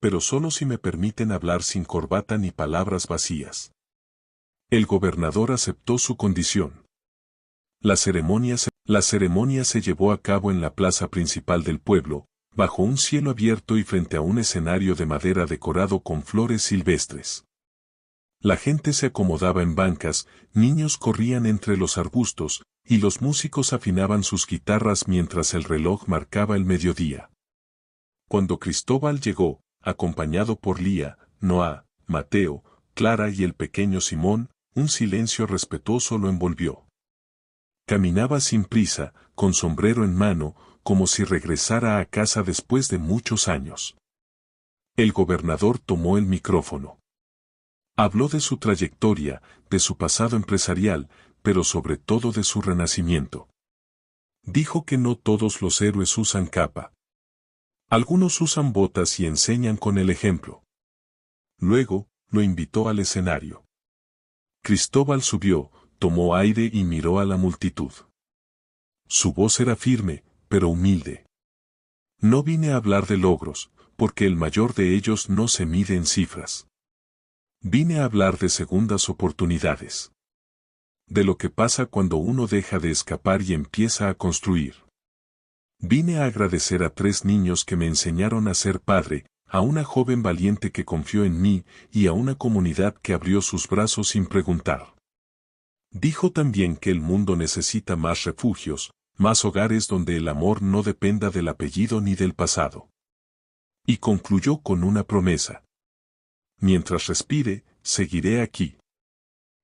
Pero solo si me permiten hablar sin corbata ni palabras vacías. El gobernador aceptó su condición. La ceremonia se llevó a cabo en la plaza principal del pueblo, bajo un cielo abierto y frente a un escenario de madera decorado con flores silvestres. La gente se acomodaba en bancas, niños corrían entre los arbustos, y los músicos afinaban sus guitarras mientras el reloj marcaba el mediodía. Cuando Cristóbal llegó, acompañado por Lía, Noah, Mateo, Clara y el pequeño Simón, un silencio respetuoso lo envolvió. Caminaba sin prisa, con sombrero en mano, como si regresara a casa después de muchos años. El gobernador tomó el micrófono. Habló de su trayectoria, de su pasado empresarial, pero sobre todo de su renacimiento. Dijo que no todos los héroes usan capa. Algunos usan botas y enseñan con el ejemplo. Luego, lo invitó al escenario. Cristóbal subió, tomó aire y miró a la multitud. Su voz era firme, pero humilde. No vine a hablar de logros, porque el mayor de ellos no se mide en cifras. Vine a hablar de segundas oportunidades. De lo que pasa cuando uno deja de escapar y empieza a construir. Vine a agradecer a 3 niños que me enseñaron a ser padre, a una joven valiente que confió en mí y a una comunidad que abrió sus brazos sin preguntar. Dijo también que el mundo necesita más refugios, más hogares donde el amor no dependa del apellido ni del pasado. Y concluyó con una promesa. Mientras respire, seguiré aquí.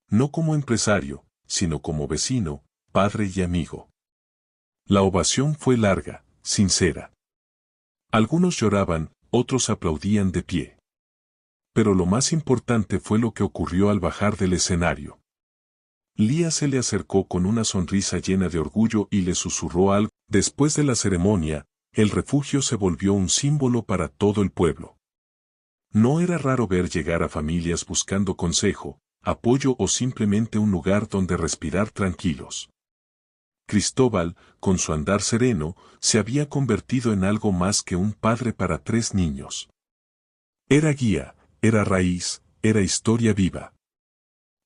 No como empresario, sino como vecino, padre y amigo. La ovación fue larga, sincera. Algunos lloraban, otros aplaudían de pie. Pero lo más importante fue lo que ocurrió al bajar del escenario. Lía se le acercó con una sonrisa llena de orgullo y le susurró algo. Después de la ceremonia, el refugio se volvió un símbolo para todo el pueblo. No era raro ver llegar a familias buscando consejo, apoyo o simplemente un lugar donde respirar tranquilos. Cristóbal, con su andar sereno, se había convertido en algo más que un padre para 3 niños. Era guía, era raíz, era historia viva.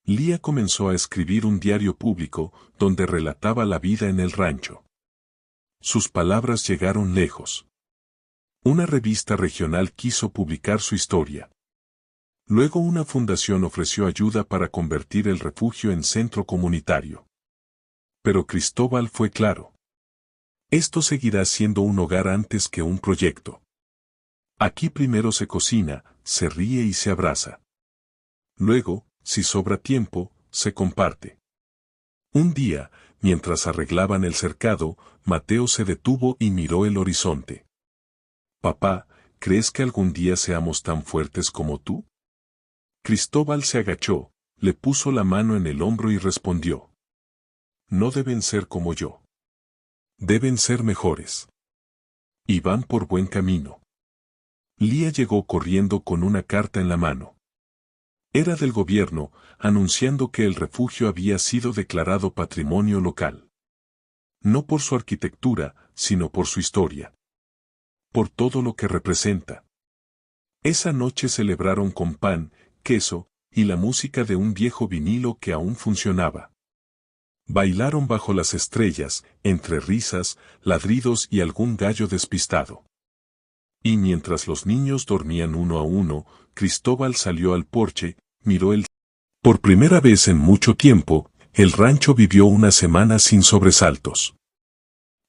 Lía comenzó a escribir un diario público donde relataba la vida en el rancho. Sus palabras llegaron lejos. Una revista regional quiso publicar su historia. Luego una fundación ofreció ayuda para convertir el refugio en centro comunitario. Pero Cristóbal fue claro. Esto seguirá siendo un hogar antes que un proyecto. Aquí primero se cocina, se ríe y se abraza. Luego, si sobra tiempo, se comparte. Un día, mientras arreglaban el cercado, Mateo se detuvo y miró el horizonte. «Papá, ¿crees que algún día seamos tan fuertes como tú?» Cristóbal se agachó, le puso la mano en el hombro y respondió. «No deben ser como yo. Deben ser mejores. Y van por buen camino». Lía llegó corriendo con una carta en la mano. Era del gobierno, anunciando que el refugio había sido declarado patrimonio local. No por su arquitectura, sino por su historia. Por todo lo que representa. Esa noche celebraron con pan, queso, y la música de un viejo vinilo que aún funcionaba. Bailaron bajo las estrellas, entre risas, ladridos y algún gallo despistado. Y mientras los niños dormían uno a uno, Cristóbal salió al porche, miró el... Por primera vez en mucho tiempo, el rancho vivió una semana sin sobresaltos.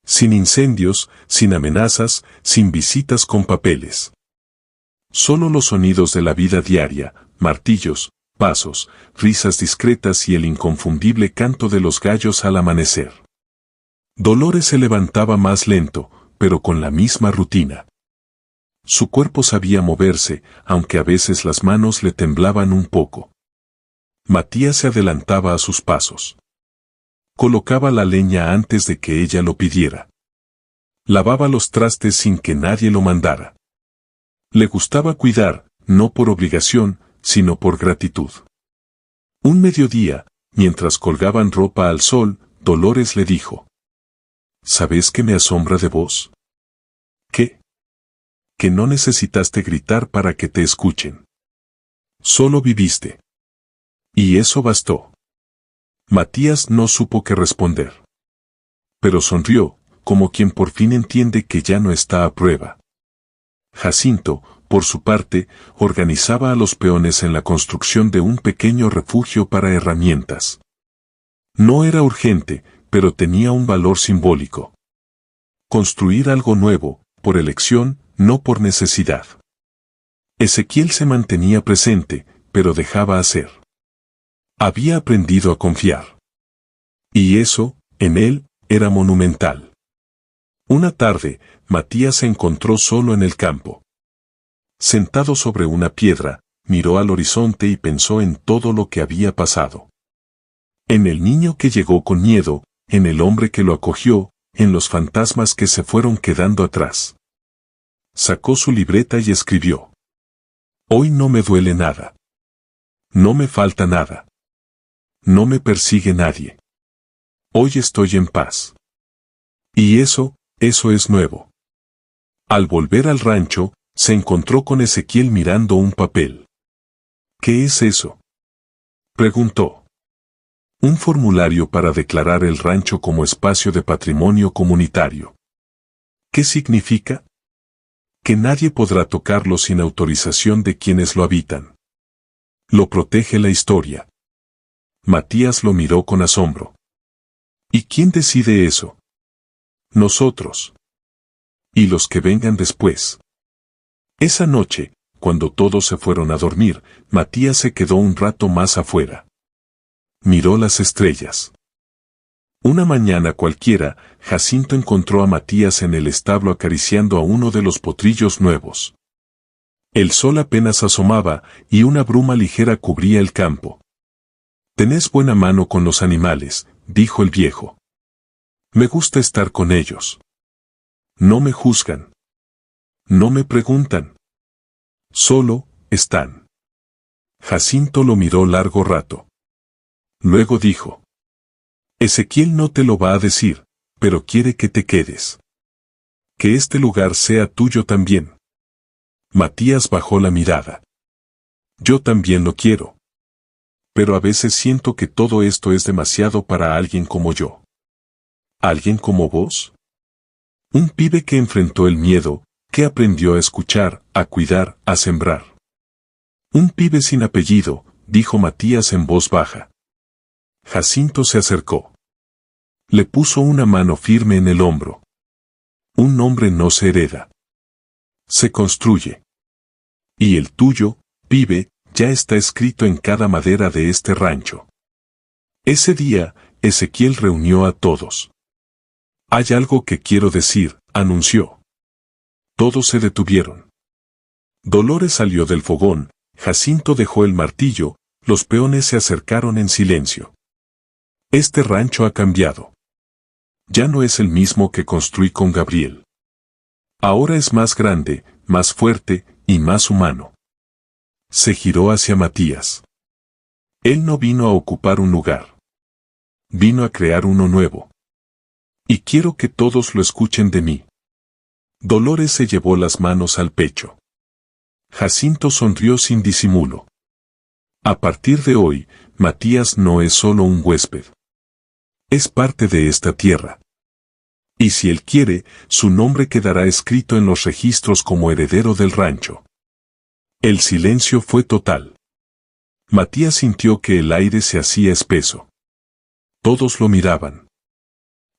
Sin incendios, sin amenazas, sin visitas con papeles. Solo los sonidos de la vida diaria, martillos, pasos, risas discretas y el inconfundible canto de los gallos al amanecer. Dolores se levantaba más lento, pero con la misma rutina. Su cuerpo sabía moverse, aunque a veces las manos le temblaban un poco. Matías se adelantaba a sus pasos. Colocaba la leña antes de que ella lo pidiera. Lavaba los trastes sin que nadie lo mandara. Le gustaba cuidar, no por obligación, sino por gratitud. Un mediodía, mientras colgaban ropa al sol, Dolores le dijo: ¿Sabes qué me asombra de vos? ¿Qué? Que no necesitaste gritar para que te escuchen. Solo viviste. Y eso bastó. Matías no supo qué responder. Pero sonrió, como quien por fin entiende que ya no está a prueba. Jacinto, por su parte, organizaba a los peones en la construcción de un pequeño refugio para herramientas. No era urgente, pero tenía un valor simbólico. Construir algo nuevo, por elección, no por necesidad. Ezequiel se mantenía presente, pero dejaba hacer. Había aprendido a confiar. Y eso, en él, era monumental. Una tarde, Matías se encontró solo en el campo. Sentado sobre una piedra, miró al horizonte y pensó en todo lo que había pasado. En el niño que llegó con miedo, en el hombre que lo acogió, en los fantasmas que se fueron quedando atrás. Sacó su libreta y escribió: Hoy no me duele nada. No me falta nada. No me persigue nadie. Hoy estoy en paz. Y eso es nuevo. Al volver al rancho, se encontró con Ezequiel mirando un papel. ¿Qué es eso?, preguntó. Un formulario para declarar el rancho como espacio de patrimonio comunitario. ¿Qué significa? Que nadie podrá tocarlo sin autorización de quienes lo habitan. Lo protege la historia. Matías lo miró con asombro. ¿Y quién decide eso? Nosotros. Y los que vengan después. Esa noche, cuando todos se fueron a dormir, Matías se quedó un rato más afuera. Miró las estrellas. Una mañana cualquiera, Jacinto encontró a Matías en el establo acariciando a uno de los potrillos nuevos. El sol apenas asomaba y una bruma ligera cubría el campo. «Tenés buena mano con los animales», dijo el viejo. «Me gusta estar con ellos. No me juzgan. No me preguntan. Solo están». Jacinto lo miró largo rato. Luego dijo: «Ezequiel no te lo va a decir, pero quiere que te quedes. Que este lugar sea tuyo también». Matías bajó la mirada. «Yo también lo quiero. Pero a veces siento que todo esto es demasiado para alguien como yo». ¿Alguien como vos? Un pibe que enfrentó el miedo, que aprendió a escuchar, a cuidar, a sembrar. Un pibe sin apellido, dijo Matías en voz baja. Jacinto se acercó. Le puso una mano firme en el hombro. Un nombre no se hereda. Se construye. Y el tuyo, pibe, ya está escrito en cada madera de este rancho. Ese día, Ezequiel reunió a todos. «Hay algo que quiero decir», anunció. Todos se detuvieron. Dolores salió del fogón, Jacinto dejó el martillo, los peones se acercaron en silencio. «Este rancho ha cambiado. Ya no es el mismo que construí con Gabriel. Ahora es más grande, más fuerte y más humano». Se giró hacia Matías. Él no vino a ocupar un lugar. Vino a crear uno nuevo. Y quiero que todos lo escuchen de mí. Dolores se llevó las manos al pecho. Jacinto sonrió sin disimulo. A partir de hoy, Matías no es solo un huésped. Es parte de esta tierra. Y si él quiere, su nombre quedará escrito en los registros como heredero del rancho. El silencio fue total. Matías sintió que el aire se hacía espeso. Todos lo miraban.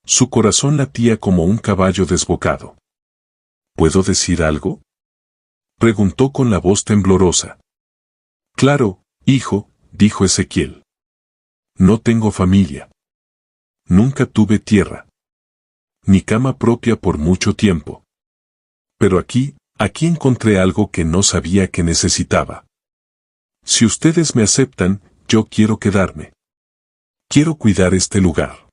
Su corazón latía como un caballo desbocado. ¿Puedo decir algo?, preguntó con la voz temblorosa. «Claro, hijo», dijo Ezequiel. «No tengo familia. Nunca tuve tierra. Ni cama propia por mucho tiempo. Pero aquí encontré algo que no sabía que necesitaba. Si ustedes me aceptan, yo quiero quedarme. Quiero cuidar este lugar.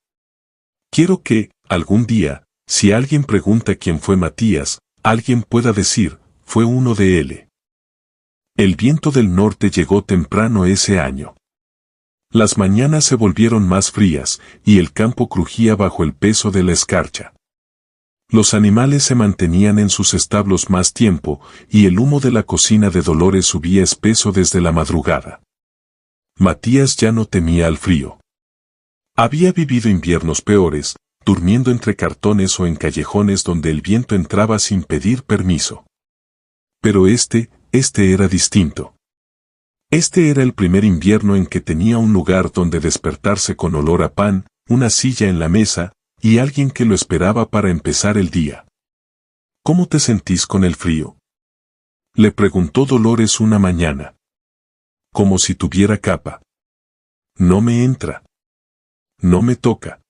Quiero que, algún día, si alguien pregunta quién fue Matías, alguien pueda decir, fue uno de él». El viento del norte llegó temprano ese año. Las mañanas se volvieron más frías, y el campo crujía bajo el peso de la escarcha. Los animales se mantenían en sus establos más tiempo, y el humo de la cocina de Dolores subía espeso desde la madrugada. Matías ya no temía al frío. Había vivido inviernos peores, durmiendo entre cartones o en callejones donde el viento entraba sin pedir permiso. Pero este era distinto. Este era el primer invierno en que tenía un lugar donde despertarse con olor a pan, una silla en la mesa, y alguien que lo esperaba para empezar el día. «¿Cómo te sentís con el frío?», le preguntó Dolores una mañana. «Como si tuviera capa. No me entra. No me toca».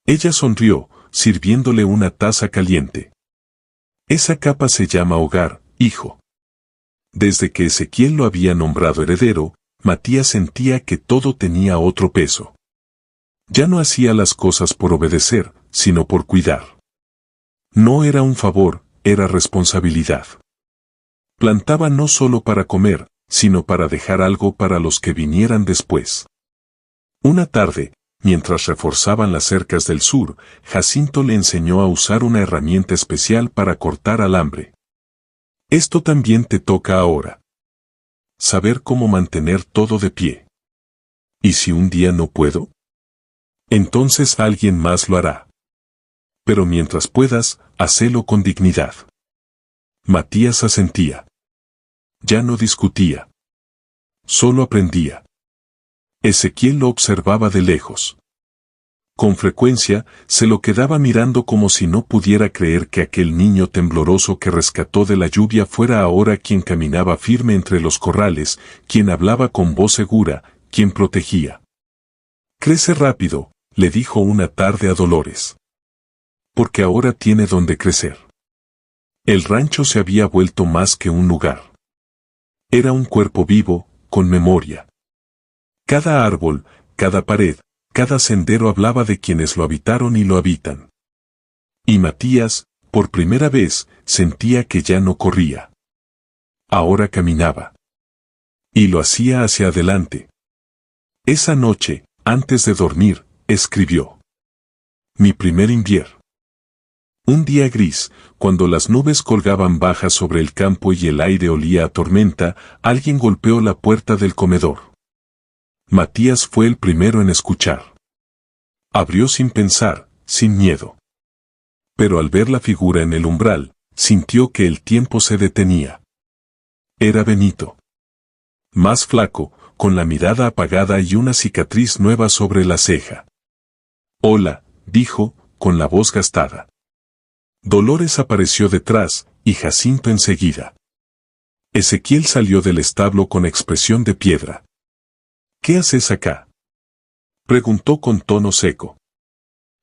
Ella sonrió, sirviéndole una taza caliente. «Esa capa se llama hogar, hijo». Desde que Ezequiel lo había nombrado heredero, Matías sentía que todo tenía otro peso. Ya no hacía las cosas por obedecer, sino por cuidar. No era un favor, era responsabilidad. Plantaba no solo para comer, sino para dejar algo para los que vinieran después. Una tarde, mientras reforzaban las cercas del sur, Jacinto le enseñó a usar una herramienta especial para cortar alambre. Esto también te toca ahora. Saber cómo mantener todo de pie. ¿Y si un día no puedo? Entonces alguien más lo hará. Pero mientras puedas, hacelo con dignidad. Matías asentía. Ya no discutía. Solo aprendía. Ezequiel lo observaba de lejos. Con frecuencia, se lo quedaba mirando como si no pudiera creer que aquel niño tembloroso que rescató de la lluvia fuera ahora quien caminaba firme entre los corrales, quien hablaba con voz segura, quien protegía. Crece rápido, le dijo una tarde a Dolores. Porque ahora tiene donde crecer. El rancho se había vuelto más que un lugar. Era un cuerpo vivo, con memoria. Cada árbol, cada pared, cada sendero hablaba de quienes lo habitaron y lo habitan. Y Matías, por primera vez, sentía que ya no corría. Ahora caminaba. Y lo hacía hacia adelante. Esa noche, antes de dormir, escribió. Mi primer invierno. Un día gris, cuando las nubes colgaban bajas sobre el campo y el aire olía a tormenta, alguien golpeó la puerta del comedor. Matías fue el primero en escuchar. Abrió sin pensar, sin miedo. Pero al ver la figura en el umbral, sintió que el tiempo se detenía. Era Benito. Más flaco, con la mirada apagada y una cicatriz nueva sobre la ceja. Hola, dijo, con la voz gastada. Dolores apareció detrás, y Jacinto enseguida. Ezequiel salió del establo con expresión de piedra. ¿Qué haces acá? Preguntó con tono seco.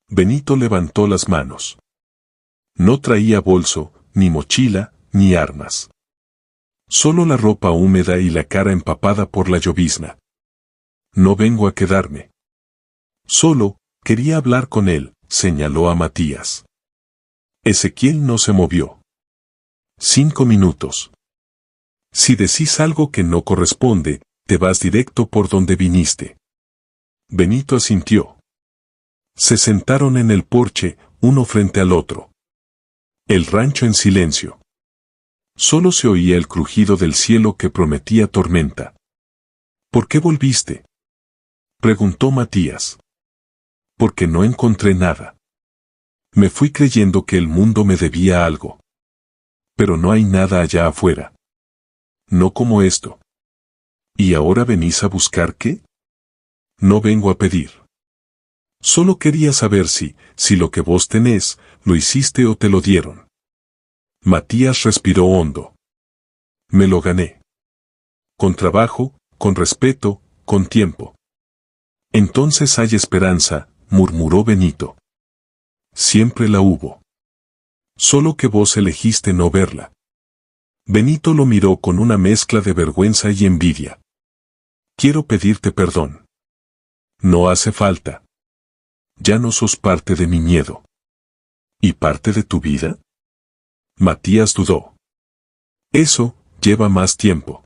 Benito levantó las manos. No traía bolso, ni mochila, ni armas. Solo la ropa húmeda y la cara empapada por la llovizna. No vengo a quedarme. Solo, quería hablar con él, señaló a Matías. Ezequiel no se movió. 5 minutos. Si decís algo que no corresponde, te vas directo por donde viniste. Benito asintió. Se sentaron en el porche, uno frente al otro. El rancho en silencio. Solo se oía el crujido del cielo que prometía tormenta. ¿Por qué volviste? Preguntó Matías. Porque no encontré nada. Me fui creyendo que el mundo me debía algo. Pero no hay nada allá afuera. No como esto. ¿Y ahora venís a buscar qué? No vengo a pedir. Solo quería saber si lo que vos tenés, lo hiciste o te lo dieron. Matías respiró hondo. Me lo gané. Con trabajo, con respeto, con tiempo. Entonces hay esperanza, murmuró Benito. Siempre la hubo. Solo que vos elegiste no verla. Benito lo miró con una mezcla de vergüenza y envidia. Quiero pedirte perdón. No hace falta. Ya no sos parte de mi miedo. ¿Y parte de tu vida? Matías dudó. Eso lleva más tiempo.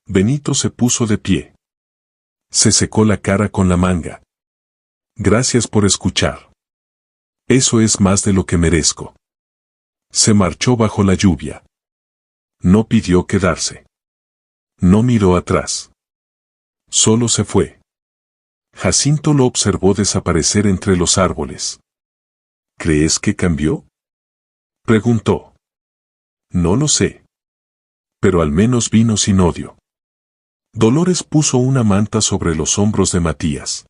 Benito se puso de pie. Se secó la cara con la manga. Gracias por escuchar. Eso es más de lo que merezco. Se marchó bajo la lluvia. No pidió quedarse. No miró atrás. Solo se fue. Jacinto lo observó desaparecer entre los árboles. ¿Crees que cambió? Preguntó. No lo sé. Pero al menos vino sin odio. Dolores puso una manta sobre los hombros de Matías.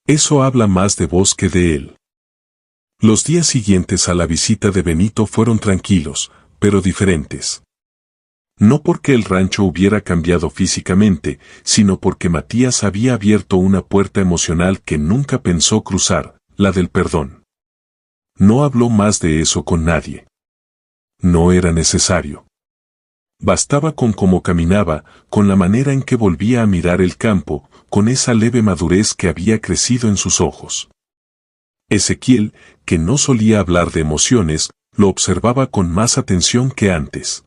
Eso habla más de vos que de él. Los días siguientes a la visita de Benito fueron tranquilos, pero diferentes. No porque el rancho hubiera cambiado físicamente, sino porque Matías había abierto una puerta emocional que nunca pensó cruzar, la del perdón. No habló más de eso con nadie. No era necesario. Bastaba con cómo caminaba, con la manera en que volvía a mirar el campo, con esa leve madurez que había crecido en sus ojos. Ezequiel, que no solía hablar de emociones, lo observaba con más atención que antes.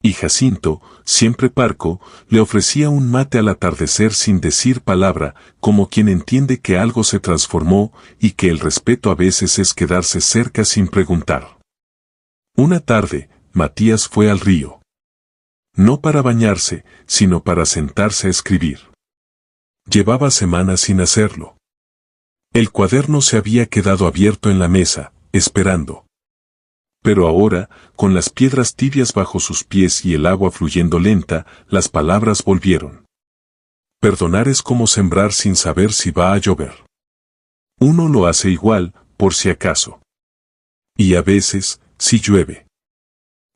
Y Jacinto, siempre parco, le ofrecía un mate al atardecer sin decir palabra, como quien entiende que algo se transformó y que el respeto a veces es quedarse cerca sin preguntar. Una tarde, Matías fue al río. No para bañarse, sino para sentarse a escribir. Llevaba semanas sin hacerlo. El cuaderno se había quedado abierto en la mesa, esperando. Pero ahora, con las piedras tibias bajo sus pies y el agua fluyendo lenta, las palabras volvieron. Perdonar es como sembrar sin saber si va a llover. Uno lo hace igual, por si acaso. Y a veces, si llueve.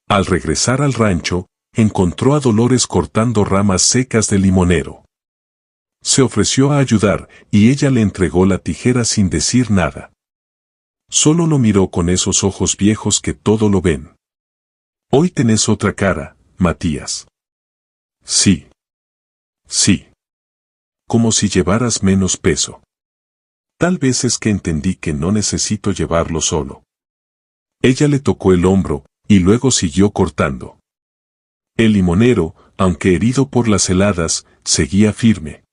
Al regresar al rancho, encontró a Dolores cortando ramas secas de limonero. Se ofreció a ayudar, y ella le entregó la tijera sin decir nada. Solo lo miró con esos ojos viejos que todo lo ven. Hoy tenés otra cara, Matías. Sí. Sí. Como si llevaras menos peso. Tal vez es que entendí que no necesito llevarlo solo. Ella le tocó el hombro, y luego siguió cortando. El limonero, aunque herido por las heladas, seguía firme.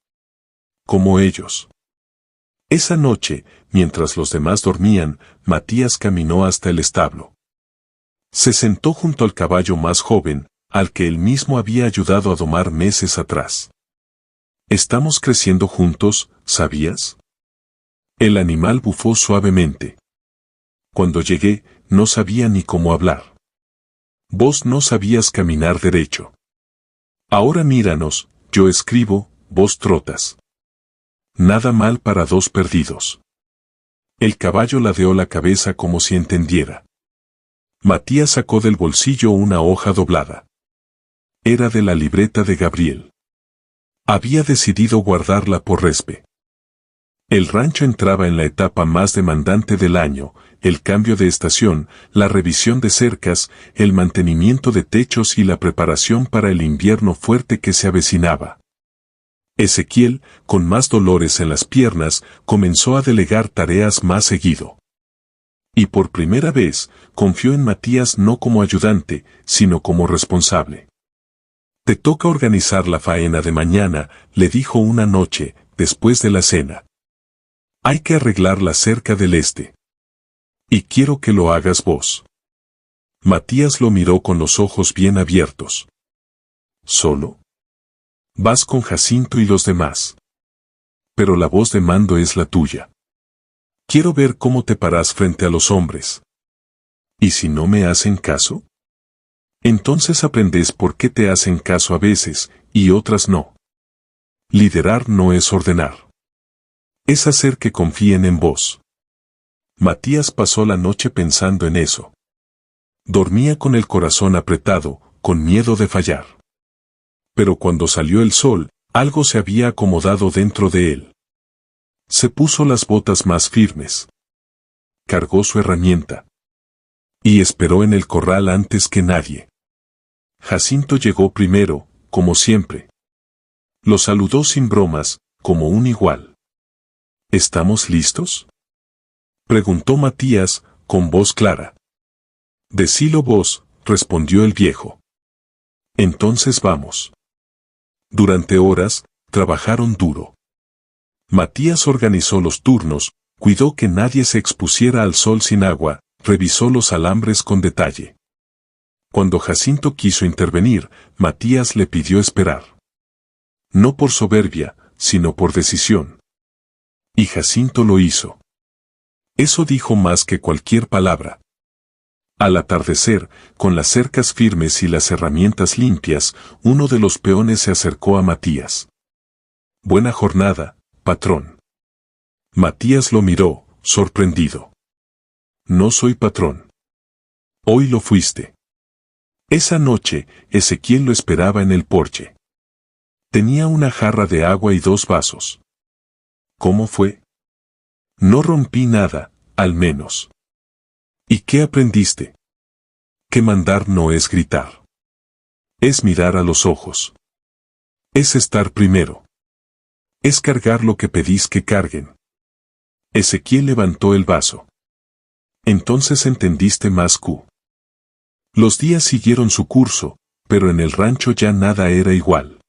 Como ellos. Esa noche, mientras los demás dormían, Matías caminó hasta el establo. Se sentó junto al caballo más joven, al que él mismo había ayudado a domar meses atrás. Estamos creciendo juntos, ¿sabías? El animal bufó suavemente. Cuando llegué, no sabía ni cómo hablar. Vos no sabías caminar derecho. Ahora míranos, yo escribo, vos trotas. Nada mal para dos perdidos. El caballo ladeó la cabeza como si entendiera. Matías sacó del bolsillo una hoja doblada. Era de la libreta de Gabriel. Había decidido guardarla por respe. El rancho entraba en la etapa más demandante del año, el cambio de estación, la revisión de cercas, el mantenimiento de techos y la preparación para el invierno fuerte que se avecinaba. Ezequiel, con más dolores en las piernas, comenzó a delegar tareas más seguido. Y por primera vez, confió en Matías no como ayudante, sino como responsable. Te toca organizar la faena de mañana, le dijo una noche, después de la cena. Hay que arreglar la cerca del este. Y quiero que lo hagas vos. Matías lo miró con los ojos bien abiertos. ¿Solo? Vas con Jacinto y los demás. Pero la voz de mando es la tuya. Quiero ver cómo te parás frente a los hombres. ¿Y si no me hacen caso? Entonces aprendes por qué te hacen caso a veces, y otras no. Liderar no es ordenar. Es hacer que confíen en vos. Matías pasó la noche pensando en eso. Dormía con el corazón apretado, con miedo de fallar. Pero cuando salió el sol, algo se había acomodado dentro de él. Se puso las botas más firmes. Cargó su herramienta. Y esperó en el corral antes que nadie. Jacinto llegó primero, como siempre. Lo saludó sin bromas, como un igual. ¿Estamos listos? Preguntó Matías, con voz clara. Decilo vos, respondió el viejo. Entonces vamos. Durante horas, trabajaron duro. Matías organizó los turnos, cuidó que nadie se expusiera al sol sin agua, revisó los alambres con detalle. Cuando Jacinto quiso intervenir, Matías le pidió esperar. No por soberbia, sino por decisión. Y Jacinto lo hizo. Eso dijo más que cualquier palabra. Al atardecer, con las cercas firmes y las herramientas limpias, uno de los peones se acercó a Matías. Buena jornada, patrón. Matías lo miró, sorprendido. No soy patrón. Hoy lo fuiste. Esa noche, Ezequiel lo esperaba en el porche. Tenía una jarra de agua y 2 vasos. ¿Cómo fue? No rompí nada, al menos. ¿Y qué aprendiste? Que mandar no es gritar. Es mirar a los ojos. Es estar primero. Es cargar lo que pedís que carguen. Ezequiel levantó el vaso. Entonces entendiste más Q. Los días siguieron su curso, pero en el rancho ya nada era igual.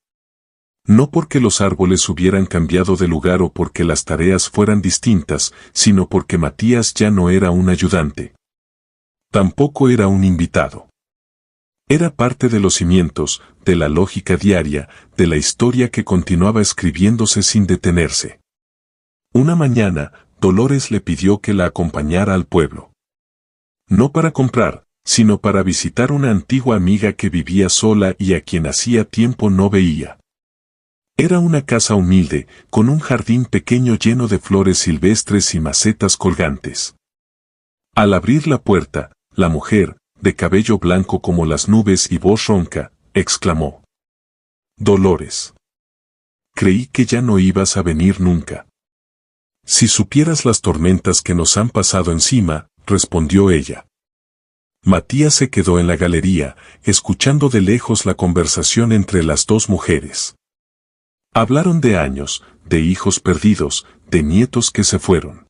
No porque los árboles hubieran cambiado de lugar o porque las tareas fueran distintas, sino porque Matías ya no era un ayudante. Tampoco era un invitado. Era parte de los cimientos, de la lógica diaria, de la historia que continuaba escribiéndose sin detenerse. Una mañana, Dolores le pidió que la acompañara al pueblo. No para comprar, sino para visitar una antigua amiga que vivía sola y a quien hacía tiempo no veía. Era una casa humilde, con un jardín pequeño lleno de flores silvestres y macetas colgantes. Al abrir la puerta, la mujer, de cabello blanco como las nubes y voz ronca, exclamó: «Dolores. Creí que ya no ibas a venir nunca». «Si supieras las tormentas que nos han pasado encima», respondió ella. Matías se quedó en la galería, escuchando de lejos la conversación entre las dos mujeres. Hablaron de años, de hijos perdidos, de nietos que se fueron.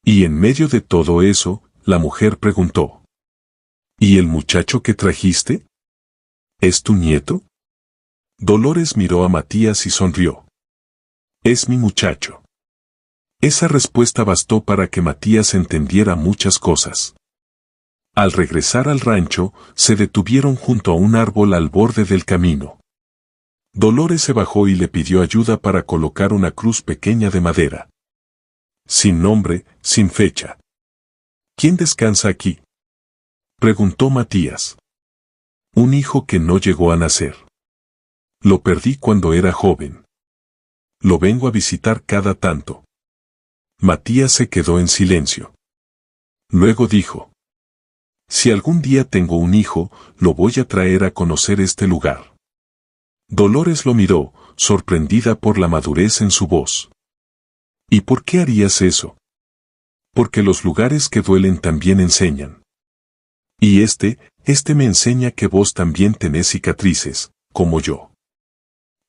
Y en medio de todo eso, la mujer preguntó: «¿Y el muchacho que trajiste? ¿Es tu nieto?». Dolores miró a Matías y sonrió. «Es mi muchacho». Esa respuesta bastó para que Matías entendiera muchas cosas. Al regresar al rancho, se detuvieron junto a un árbol al borde del camino. Dolores se bajó y le pidió ayuda para colocar una cruz pequeña de madera. Sin nombre, sin fecha. «¿Quién descansa aquí?», preguntó Matías. «Un hijo que no llegó a nacer. Lo perdí cuando era joven. Lo vengo a visitar cada tanto». Matías se quedó en silencio. Luego dijo: «Si algún día tengo un hijo, lo voy a traer a conocer este lugar». Dolores lo miró, sorprendida por la madurez en su voz. «¿Y por qué harías eso?». «Porque los lugares que duelen también enseñan. Y este me enseña que vos también tenés cicatrices, como yo».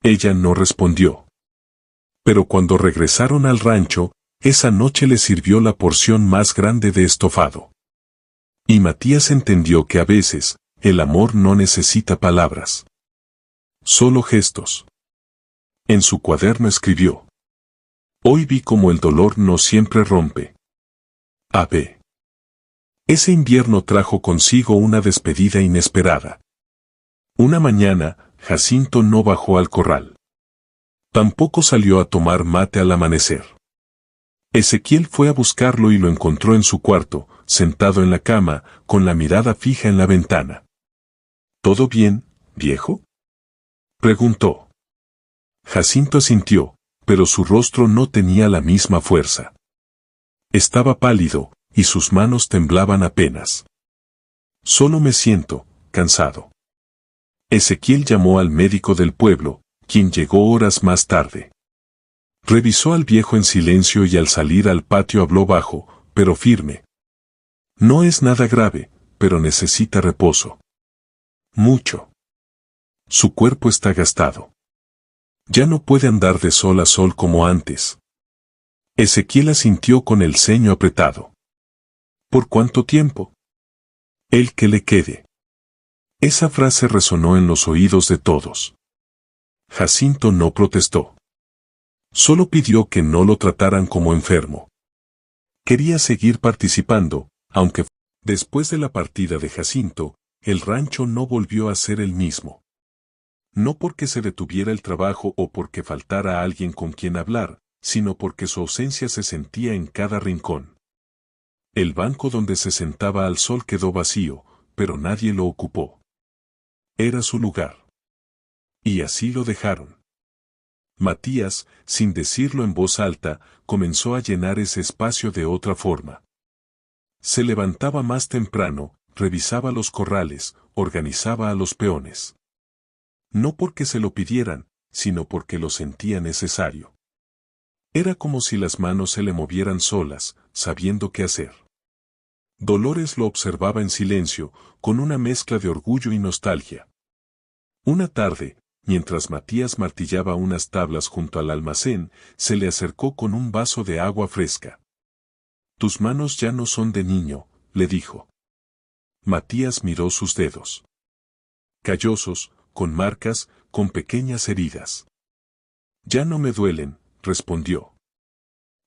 Ella no respondió. Pero cuando regresaron al rancho, esa noche le sirvió la porción más grande de estofado. Y Matías entendió que a veces, el amor no necesita palabras. Solo gestos. En su cuaderno escribió: «Hoy vi cómo el dolor no siempre rompe». A.B. Ese invierno trajo consigo una despedida inesperada. Una mañana, Jacinto no bajó al corral. Tampoco salió a tomar mate al amanecer. Ezequiel fue a buscarlo y lo encontró en su cuarto, sentado en la cama, con la mirada fija en la ventana. «¿Todo bien, viejo?», preguntó. Jacinto asintió, pero su rostro no tenía la misma fuerza. Estaba pálido, y sus manos temblaban apenas. «Solo me siento cansado». Ezequiel llamó al médico del pueblo, quien llegó horas más tarde. Revisó al viejo en silencio y al salir al patio habló bajo, pero firme. «No es nada grave, pero necesita reposo. Mucho. Su cuerpo está gastado. Ya no puede andar de sol a sol como antes». Ezequiel asintió con el ceño apretado. «¿Por cuánto tiempo?». «El que le quede». Esa frase resonó en los oídos de todos. Jacinto no protestó. Solo pidió que no lo trataran como enfermo. Quería seguir participando, aunque después de la partida de Jacinto, el rancho no volvió a ser el mismo. No porque se detuviera el trabajo o porque faltara alguien con quien hablar, sino porque su ausencia se sentía en cada rincón. El banco donde se sentaba al sol quedó vacío, pero nadie lo ocupó. Era su lugar. Y así lo dejaron. Matías, sin decirlo en voz alta, comenzó a llenar ese espacio de otra forma. Se levantaba más temprano, revisaba los corrales, organizaba a los peones. No porque se lo pidieran, sino porque lo sentía necesario. Era como si las manos se le movieran solas, sabiendo qué hacer. Dolores lo observaba en silencio, con una mezcla de orgullo y nostalgia. Una tarde, mientras Matías martillaba unas tablas junto al almacén, se le acercó con un vaso de agua fresca. «Tus manos ya no son de niño», le dijo. Matías miró sus dedos. callosos, con marcas, con pequeñas heridas. Ya no me duelen, respondió.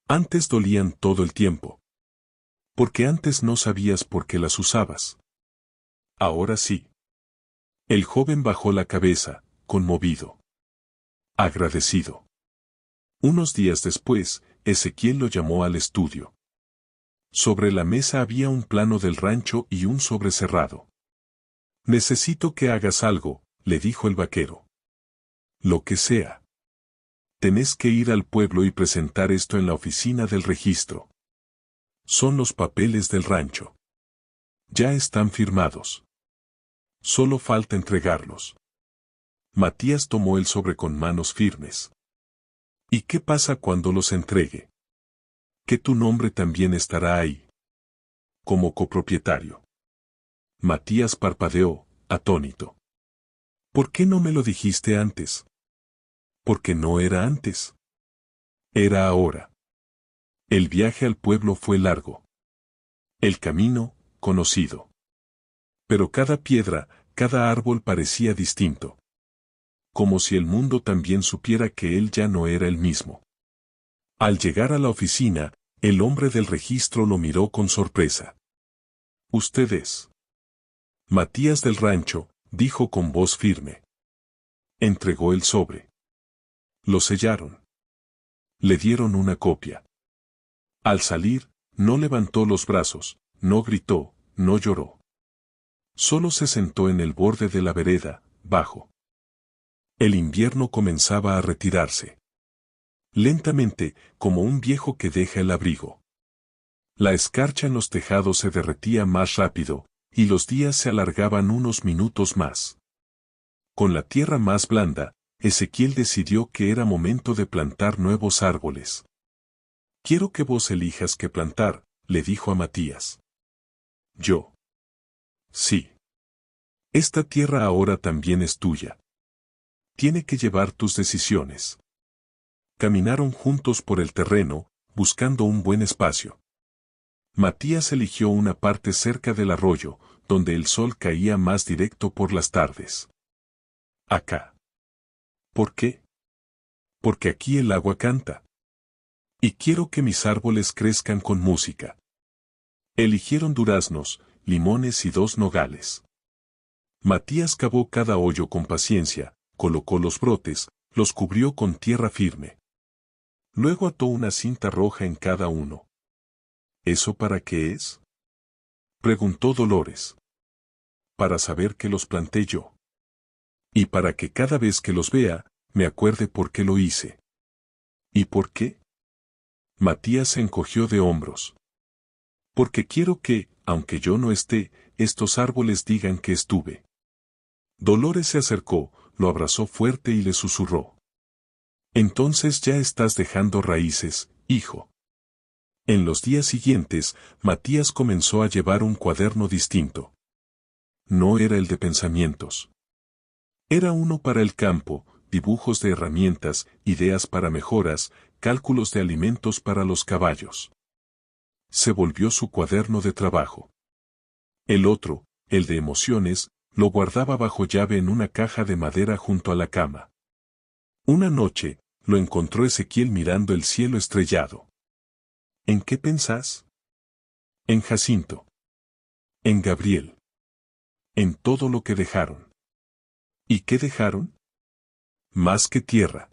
Antes dolían todo el tiempo. Porque antes no sabías por qué las usabas. Ahora sí. El joven bajó la cabeza, conmovido. Agradecido. Unos días después, Ezequiel lo llamó al estudio. Sobre la mesa había un plano del rancho y un sobre cerrado. Necesito que hagas algo, le dijo el vaquero. Lo que sea. Tenés que ir al pueblo y presentar esto en la oficina del registro. Son los papeles del rancho. Ya están firmados. Solo falta entregarlos. Matías tomó el sobre con manos firmes. ¿Y qué pasa cuando los entregue? Que tu nombre también estará ahí. Como copropietario. Matías parpadeó, atónito. ¿Por qué no me lo dijiste antes? Porque no era antes. Era ahora. El viaje al pueblo fue largo. El camino, conocido. Pero cada piedra, cada árbol parecía distinto. Como si el mundo también supiera que él ya no era el mismo. Al llegar a la oficina, el hombre del registro lo miró con sorpresa. «¿Usted es?» Matías del rancho, dijo con voz firme. Entregó el sobre. Lo sellaron. Le dieron una copia. Al salir, no levantó los brazos, no gritó, no lloró. Solo se sentó en el borde de la vereda, bajo. El invierno comenzaba a retirarse. Lentamente, como un viejo que deja el abrigo. La escarcha en los tejados se derretía más rápido, y los días se alargaban unos minutos más. Con la tierra más blanda, Ezequiel decidió que era momento de plantar nuevos árboles. Quiero que vos elijas qué plantar, le dijo a Matías. Yo. Sí. Esta tierra ahora también es tuya. Tiene que llevar tus decisiones. Caminaron juntos por el terreno, buscando un buen espacio. Matías eligió una parte cerca del arroyo, donde el sol caía más directo por las tardes. Acá. ¿Por qué? Porque aquí el agua canta. Y quiero que mis árboles crezcan con música. Eligieron duraznos, limones y 2 nogales. Matías cavó cada hoyo con paciencia, colocó los brotes, los cubrió con tierra firme. Luego ató una cinta roja en cada uno. ¿Eso para qué es? Preguntó Dolores. Para saber que los planté yo. Y para que cada vez que los vea, me acuerde por qué lo hice. ¿Y por qué? Matías se encogió de hombros. Porque quiero que, aunque yo no esté, estos árboles digan que estuve. Dolores se acercó, lo abrazó fuerte y le susurró. Entonces ya estás dejando raíces, hijo. En los días siguientes, Matías comenzó a llevar un cuaderno distinto. No era el de pensamientos. Era uno para el campo, dibujos de herramientas, ideas para mejoras, cálculos de alimentos para los caballos. Se volvió su cuaderno de trabajo. El otro, el de emociones, lo guardaba bajo llave en una caja de madera junto a la cama. Una noche, lo encontró Ezequiel mirando el cielo estrellado. ¿En qué pensás? En Jacinto. En Gabriel. En todo lo que dejaron. ¿Y qué dejaron? Más que tierra.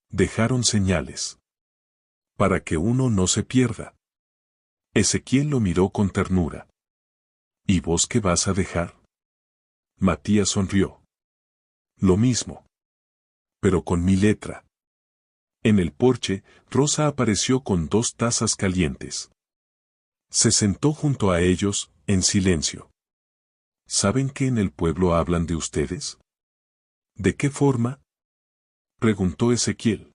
Dejaron señales. Para que uno no se pierda. Ezequiel lo miró con ternura. ¿Y vos qué vas a dejar? Matías sonrió. Lo mismo. Pero con mi letra. En el porche, Rosa apareció con 2 tazas calientes. Se sentó junto a ellos, en silencio. ¿Saben que en el pueblo hablan de ustedes? ¿De qué forma? Preguntó Ezequiel.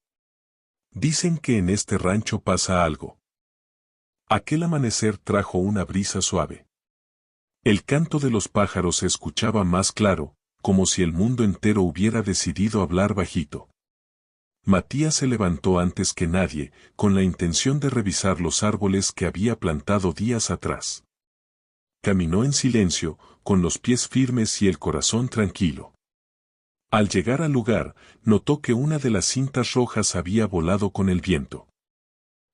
Dicen que en este rancho pasa algo. Aquel amanecer trajo una brisa suave. El canto de los pájaros se escuchaba más claro, como si el mundo entero hubiera decidido hablar bajito. Matías se levantó antes que nadie, con la intención de revisar los árboles que había plantado días atrás. Caminó en silencio, con los pies firmes y el corazón tranquilo. Al llegar al lugar, notó que una de las cintas rojas había volado con el viento.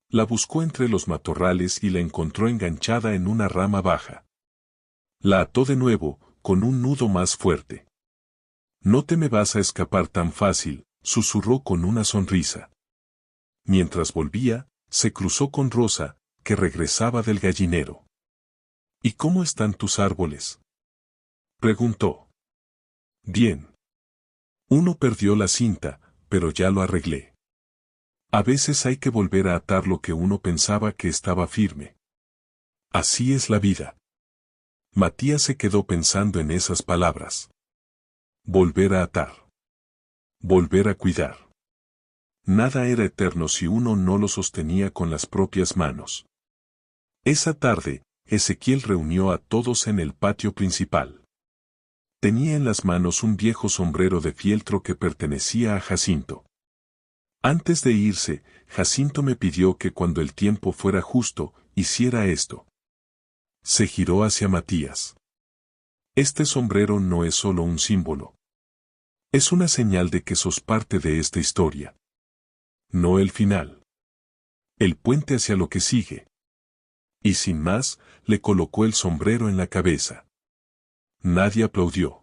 La buscó entre los matorrales y la encontró enganchada en una rama baja. La ató de nuevo, con un nudo más fuerte. «No te me vas a escapar tan fácil», susurró con una sonrisa. Mientras volvía, se cruzó con Rosa, que regresaba del gallinero. «¿Y cómo están tus árboles?», preguntó. «Bien. Uno perdió la cinta, pero ya lo arreglé. A veces hay que volver a atar lo que uno pensaba que estaba firme. Así es la vida». Matías se quedó pensando en esas palabras. Volver a atar. Volver a cuidar. Nada era eterno si uno no lo sostenía con las propias manos. Esa tarde, Ezequiel reunió a todos en el patio principal. Tenía en las manos un viejo sombrero de fieltro que pertenecía a Jacinto. Antes de irse, Jacinto me pidió que cuando el tiempo fuera justo, hiciera esto. Se giró hacia Matías. Este sombrero no es solo un símbolo. Es una señal de que sos parte de esta historia. No el final. El puente hacia lo que sigue. Y sin más, le colocó el sombrero en la cabeza. Nadie aplaudió.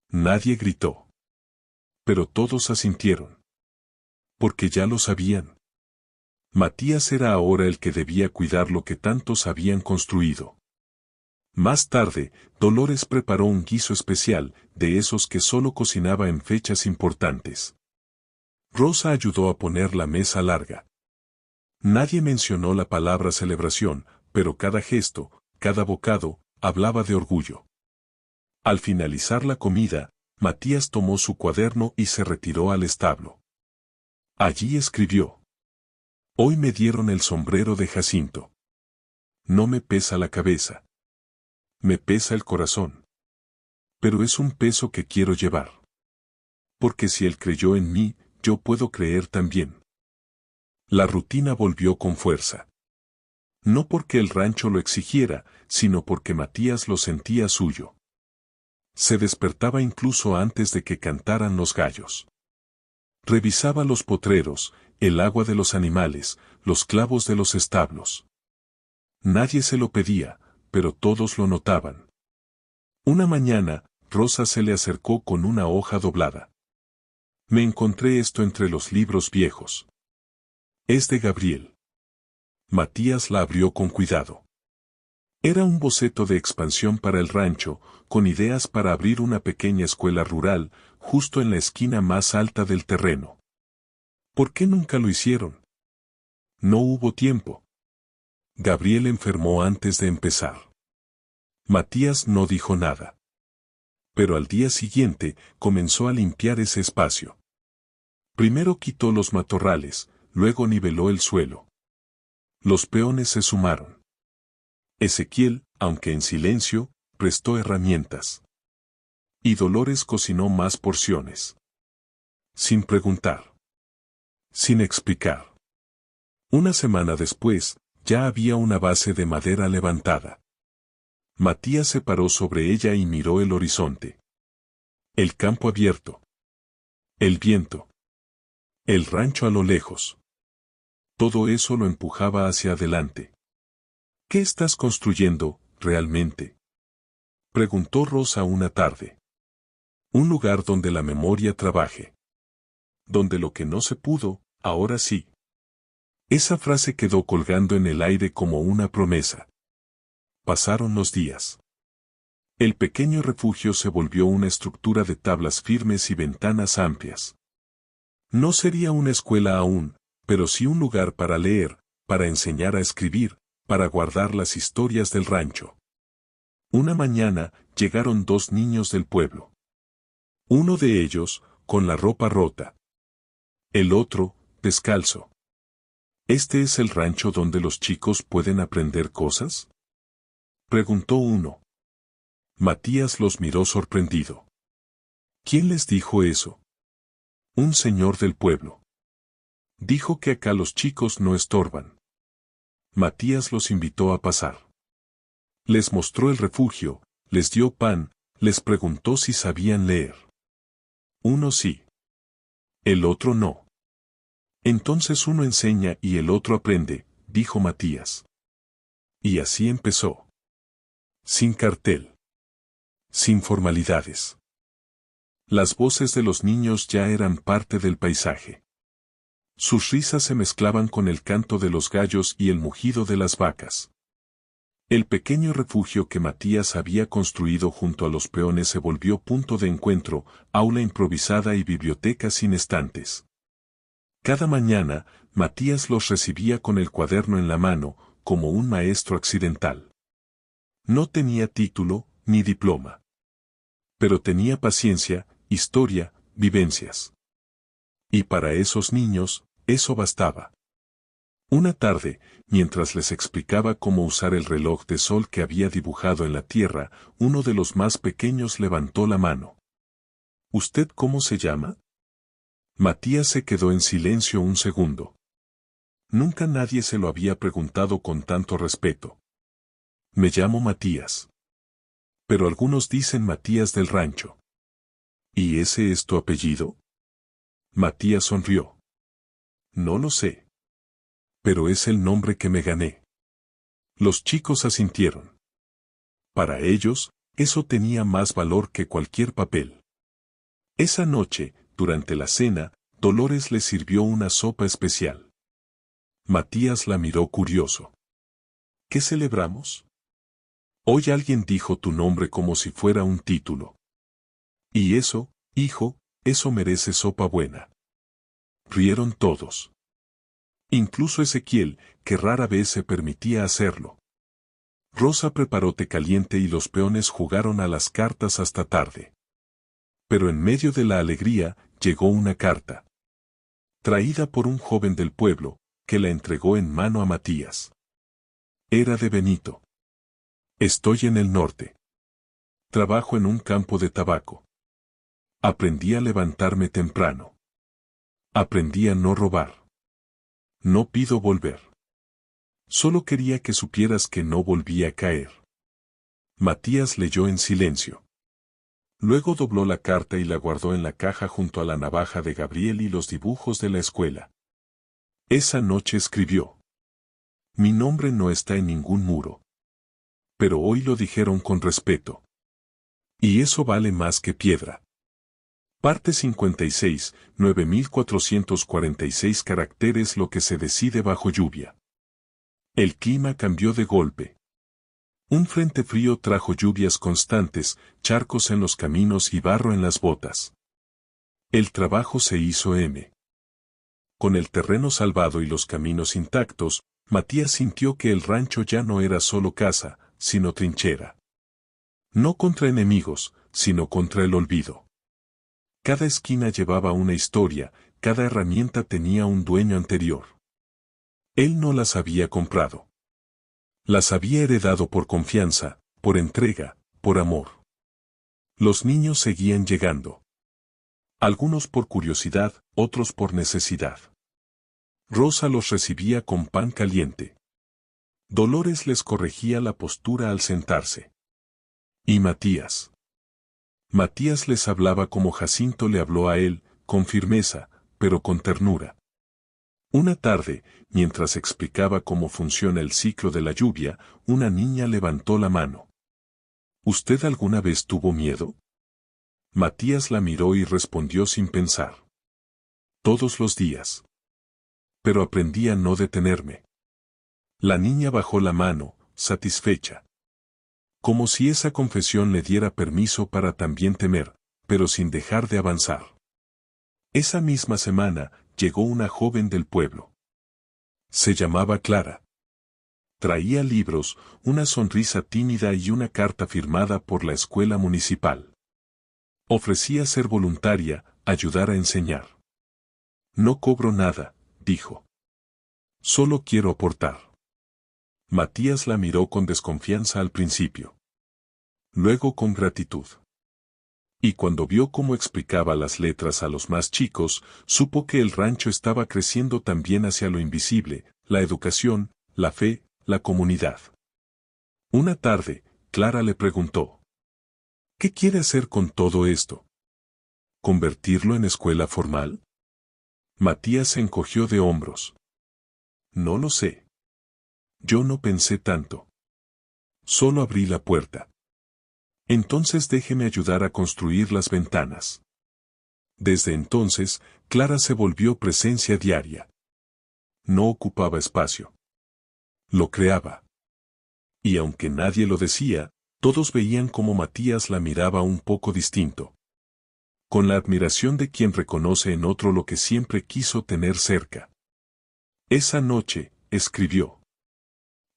Nadie gritó. Pero todos asintieron. Porque ya lo sabían. Matías era ahora el que debía cuidar lo que tantos habían construido. Más tarde, Dolores preparó un guiso especial, de esos que solo cocinaba en fechas importantes. Rosa ayudó a poner la mesa larga. Nadie mencionó la palabra celebración, pero cada gesto, cada bocado, hablaba de orgullo. Al finalizar la comida, Matías tomó su cuaderno y se retiró al establo. Allí escribió: «Hoy me dieron el sombrero de Jacinto. No me pesa la cabeza. Me pesa el corazón. Pero es un peso que quiero llevar. Porque si él creyó en mí, yo puedo creer también». La rutina volvió con fuerza. No porque el rancho lo exigiera, sino porque Matías lo sentía suyo. Se despertaba incluso antes de que cantaran los gallos. Revisaba los potreros, el agua de los animales, los clavos de los establos. Nadie se lo pedía, pero todos lo notaban. Una mañana, Rosa se le acercó con una hoja doblada. «Me encontré esto entre los libros viejos. Es de Gabriel». Matías la abrió con cuidado. Era un boceto de expansión para el rancho, con ideas para abrir una pequeña escuela rural, justo en la esquina más alta del terreno. ¿Por qué nunca lo hicieron? No hubo tiempo. Gabriel enfermó antes de empezar. Matías no dijo nada. Pero al día siguiente, comenzó a limpiar ese espacio. Primero quitó los matorrales, luego niveló el suelo. Los peones se sumaron. Ezequiel, aunque en silencio, prestó herramientas. Y Dolores cocinó más porciones. Sin preguntar. Sin explicar. Una semana después, ya había una base de madera levantada. Matías se paró sobre ella y miró el horizonte. El campo abierto. El viento. El rancho a lo lejos. Todo eso lo empujaba hacia adelante. «¿Qué estás construyendo, realmente?», preguntó Rosa una tarde. «Un lugar donde la memoria trabaje. Donde lo que no se pudo, ahora sí». Esa frase quedó colgando en el aire como una promesa. Pasaron los días. El pequeño refugio se volvió una estructura de tablas firmes y ventanas amplias. No sería una escuela aún, pero sí un lugar para leer, para enseñar a escribir, para guardar las historias del rancho. Una mañana, llegaron dos niños del pueblo. Uno de ellos, con la ropa rota. El otro, descalzo. ¿Este es el rancho donde los chicos pueden aprender cosas?, preguntó uno. Matías los miró sorprendido. ¿Quién les dijo eso? Un señor del pueblo. Dijo que acá los chicos no estorban. Matías los invitó a pasar. Les mostró el refugio, les dio pan, les preguntó si sabían leer. Uno sí. El otro no. Entonces uno enseña y el otro aprende, dijo Matías. Y así empezó. Sin cartel. Sin formalidades. Las voces de los niños ya eran parte del paisaje. Sus risas se mezclaban con el canto de los gallos y el mugido de las vacas. El pequeño refugio que Matías había construido junto a los peones se volvió punto de encuentro, aula improvisada y biblioteca sin estantes. Cada mañana, Matías los recibía con el cuaderno en la mano, como un maestro accidental. No tenía título, ni diploma. Pero tenía paciencia, historia, vivencias. Y para esos niños, eso bastaba. Una tarde, mientras les explicaba cómo usar el reloj de sol que había dibujado en la tierra, uno de los más pequeños levantó la mano. ¿Usted cómo se llama? Matías se quedó en silencio un segundo. Nunca nadie se lo había preguntado con tanto respeto. Me llamo Matías. Pero algunos dicen Matías del Rancho. ¿Y ese es tu apellido? Matías sonrió. No lo sé. Pero es el nombre que me gané. Los chicos asintieron. Para ellos, eso tenía más valor que cualquier papel. Esa noche, durante la cena, Dolores les sirvió una sopa especial. Matías la miró curioso. ¿Qué celebramos? Hoy alguien dijo tu nombre como si fuera un título. Y eso, hijo, eso merece sopa buena. Rieron todos. Incluso Ezequiel, que rara vez se permitía hacerlo. Rosa preparó té caliente y los peones jugaron a las cartas hasta tarde. Pero en medio de la alegría, llegó una carta. Traída por un joven del pueblo, que la entregó en mano a Matías. Era de Benito. Estoy en el norte. Trabajo en un campo de tabaco. Aprendí a levantarme temprano. Aprendí a no robar. No pido volver. Solo quería que supieras que no volví a caer. Matías leyó en silencio. Luego dobló la carta y la guardó en la caja junto a la navaja de Gabriel y los dibujos de la escuela. Esa noche escribió. Mi nombre no está en ningún muro. Pero hoy lo dijeron con respeto. Y eso vale más que piedra. Parte 56, 9446 caracteres. Lo que se decide bajo lluvia. El clima cambió de golpe. Un frente frío trajo lluvias constantes, charcos en los caminos y barro en las botas. El trabajo se hizo M. Con el terreno salvado y los caminos intactos, Matías sintió que el rancho ya no era solo casa, sino trinchera. No contra enemigos, sino contra el olvido. Cada esquina llevaba una historia, cada herramienta tenía un dueño anterior. Él no las había comprado. Las había heredado por confianza, por entrega, por amor. Los niños seguían llegando. Algunos por curiosidad, otros por necesidad. Rosa los recibía con pan caliente. Dolores les corregía la postura al sentarse. Y Matías. Matías les hablaba como Jacinto le habló a él, con firmeza, pero con ternura. Una tarde, mientras explicaba cómo funciona el ciclo de la lluvia, una niña levantó la mano. ¿Usted alguna vez tuvo miedo? Matías la miró y respondió sin pensar. Todos los días. Pero aprendí a no detenerme. La niña bajó la mano, satisfecha. Como si esa confesión le diera permiso para también temer, pero sin dejar de avanzar. Esa misma semana, llegó una joven del pueblo. Se llamaba Clara. Traía libros, una sonrisa tímida y una carta firmada por la escuela municipal. Ofrecía ser voluntaria, ayudar a enseñar. No cobro nada, dijo. Solo quiero aportar. Matías la miró con desconfianza al principio. Luego con gratitud. Y cuando vio cómo explicaba las letras a los más chicos, supo que el rancho estaba creciendo también hacia lo invisible, la educación, la fe, la comunidad. Una tarde, Clara le preguntó: ¿qué quiere hacer con todo esto? ¿Convertirlo en escuela formal? Matías se encogió de hombros. No lo sé. Yo no pensé tanto. Solo abrí la puerta. Entonces déjeme ayudar a construir las ventanas. Desde entonces, Clara se volvió presencia diaria. No ocupaba espacio. Lo creaba. Y aunque nadie lo decía, todos veían cómo Matías la miraba un poco distinto. Con la admiración de quien reconoce en otro lo que siempre quiso tener cerca. Esa noche, escribió: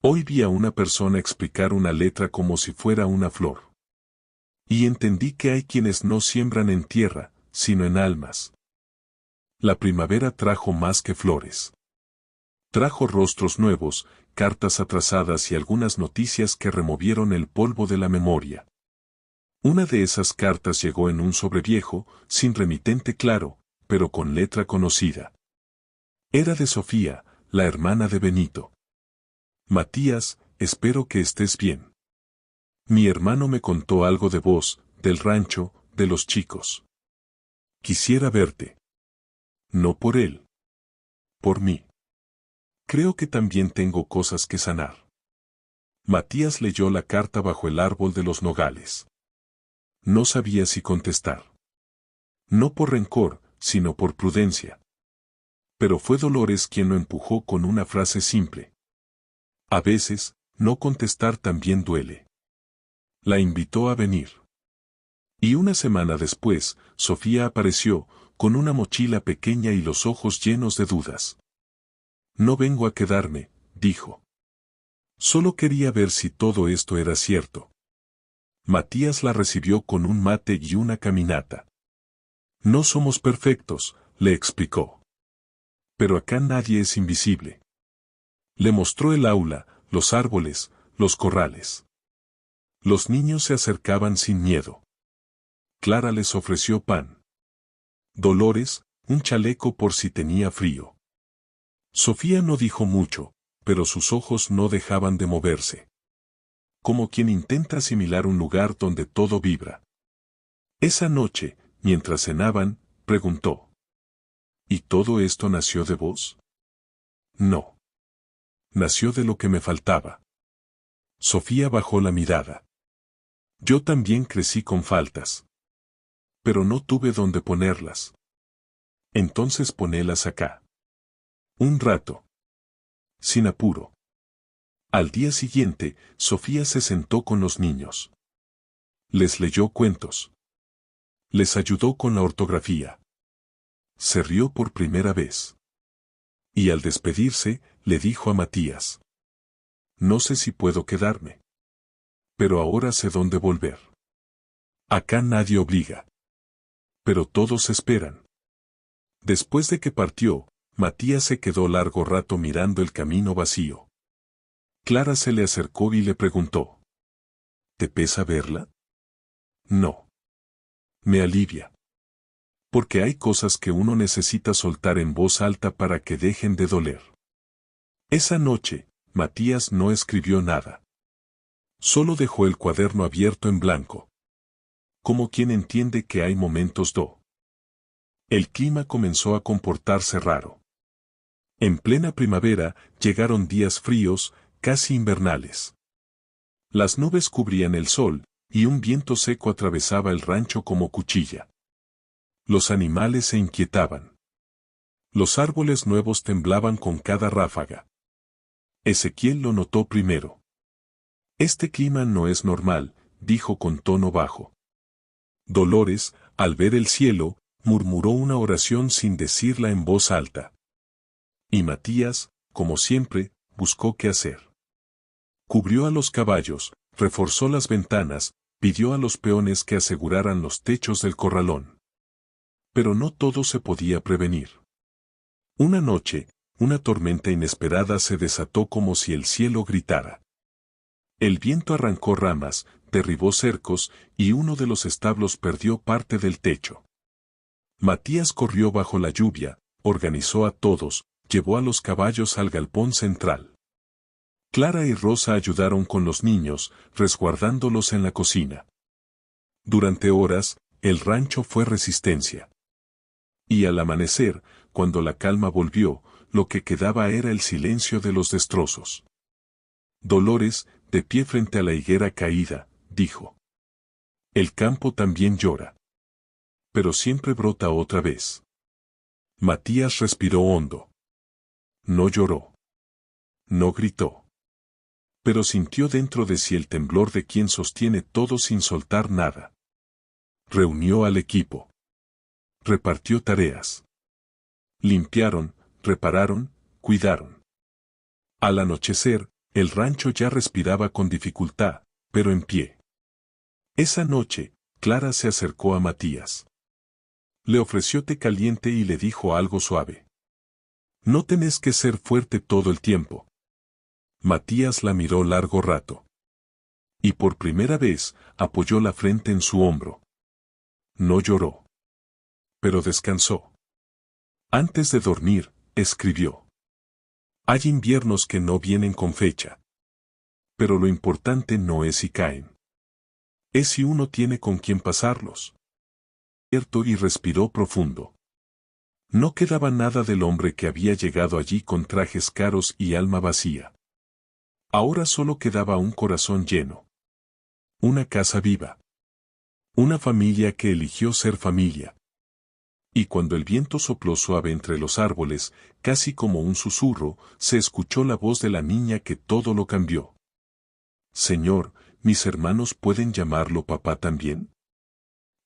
hoy vi a una persona explicar una letra como si fuera una flor. Y entendí que hay quienes no siembran en tierra, sino en almas. La primavera trajo más que flores. Trajo rostros nuevos, cartas atrasadas y algunas noticias que removieron el polvo de la memoria. Una de esas cartas llegó en un sobreviejo, sin remitente claro, pero con letra conocida. Era de Sofía, la hermana de Benito. Matías, espero que estés bien. Mi hermano me contó algo de vos, del rancho, de los chicos. Quisiera verte. No por él. Por mí. Creo que también tengo cosas que sanar. Matías leyó la carta bajo el árbol de los nogales. No sabía si contestar. No por rencor, sino por prudencia. Pero fue Dolores quien lo empujó con una frase simple. A veces, no contestar también duele. La invitó a venir. Y una semana después, Sofía apareció, con una mochila pequeña y los ojos llenos de dudas. No vengo a quedarme, dijo. Solo quería ver si todo esto era cierto. Matías la recibió con un mate y una caminata. No somos perfectos, le explicó. Pero acá nadie es invisible. Le mostró el aula, los árboles, los corrales. Los niños se acercaban sin miedo. Clara les ofreció pan. Dolores, un chaleco por si tenía frío. Sofía no dijo mucho, pero sus ojos no dejaban de moverse. Como quien intenta asimilar un lugar donde todo vibra. Esa noche, mientras cenaban, preguntó: ¿y todo esto nació de vos? No. Nació de lo que me faltaba. Sofía bajó la mirada. Yo también crecí con faltas. Pero no tuve dónde ponerlas. Entonces ponélas acá. Un rato. Sin apuro. Al día siguiente, Sofía se sentó con los niños. Les leyó cuentos. Les ayudó con la ortografía. Se rió por primera vez. Y al despedirse, le dijo a Matías: no sé si puedo quedarme. Pero ahora sé dónde volver. Acá nadie obliga. Pero todos esperan. Después de que partió, Matías se quedó largo rato mirando el camino vacío. Clara se le acercó y le preguntó: ¿te pesa verla? No. Me alivia. Porque hay cosas que uno necesita soltar en voz alta para que dejen de doler. Esa noche, Matías no escribió nada. Solo dejó el cuaderno abierto en blanco. Como quien entiende que hay momentos do. El clima comenzó a comportarse raro. En plena primavera, llegaron días fríos, casi invernales. Las nubes cubrían el sol, y un viento seco atravesaba el rancho como cuchilla. Los animales se inquietaban. Los árboles nuevos temblaban con cada ráfaga. Ezequiel lo notó primero. Este clima no es normal, dijo con tono bajo. Dolores, al ver el cielo, murmuró una oración sin decirla en voz alta. Y Matías, como siempre, buscó qué hacer. Cubrió a los caballos, reforzó las ventanas, pidió a los peones que aseguraran los techos del corralón. Pero no todo se podía prevenir. Una noche, una tormenta inesperada se desató como si el cielo gritara. El viento arrancó ramas, derribó cercos, y uno de los establos perdió parte del techo. Matías corrió bajo la lluvia, organizó a todos, llevó a los caballos al galpón central. Clara y Rosa ayudaron con los niños, resguardándolos en la cocina. Durante horas, el rancho fue resistencia. Y al amanecer, cuando la calma volvió, lo que quedaba era el silencio de los destrozos. Dolores, de pie frente a la higuera caída, dijo: el campo también llora. Pero siempre brota otra vez. Matías respiró hondo. No lloró. No gritó. Pero sintió dentro de sí el temblor de quien sostiene todo sin soltar nada. Reunió al equipo. Repartió tareas. Limpiaron, repararon, cuidaron. Al anochecer, el rancho ya respiraba con dificultad, pero en pie. Esa noche, Clara se acercó a Matías. Le ofreció té caliente y le dijo algo suave. No tenés que ser fuerte todo el tiempo. Matías la miró largo rato. Y por primera vez, apoyó la frente en su hombro. No lloró. Pero descansó. Antes de dormir, escribió: hay inviernos que no vienen con fecha. Pero lo importante no es si caen. Es si uno tiene con quién pasarlos. Y respiró profundo. No quedaba nada del hombre que había llegado allí con trajes caros y alma vacía. Ahora solo quedaba un corazón lleno. Una casa viva. Una familia que eligió ser familia. Y cuando el viento sopló suave entre los árboles, casi como un susurro, se escuchó la voz de la niña que todo lo cambió. Señor, ¿mis hermanos pueden llamarlo papá también?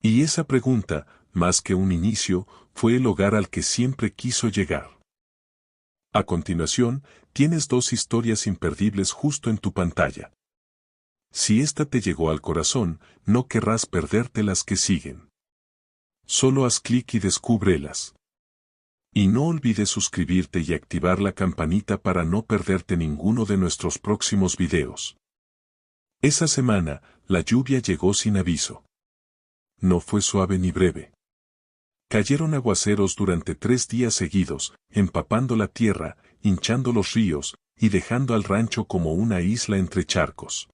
Y esa pregunta, más que un inicio, fue el hogar al que siempre quiso llegar. A continuación, tienes dos historias imperdibles justo en tu pantalla. Si esta te llegó al corazón, no querrás perderte las que siguen. Solo haz clic y descúbrelas. Y no olvides suscribirte y activar la campanita para no perderte ninguno de nuestros próximos videos. Esa semana, la lluvia llegó sin aviso. No fue suave ni breve. Cayeron aguaceros durante 3 días seguidos, empapando la tierra, hinchando los ríos, y dejando al rancho como una isla entre charcos.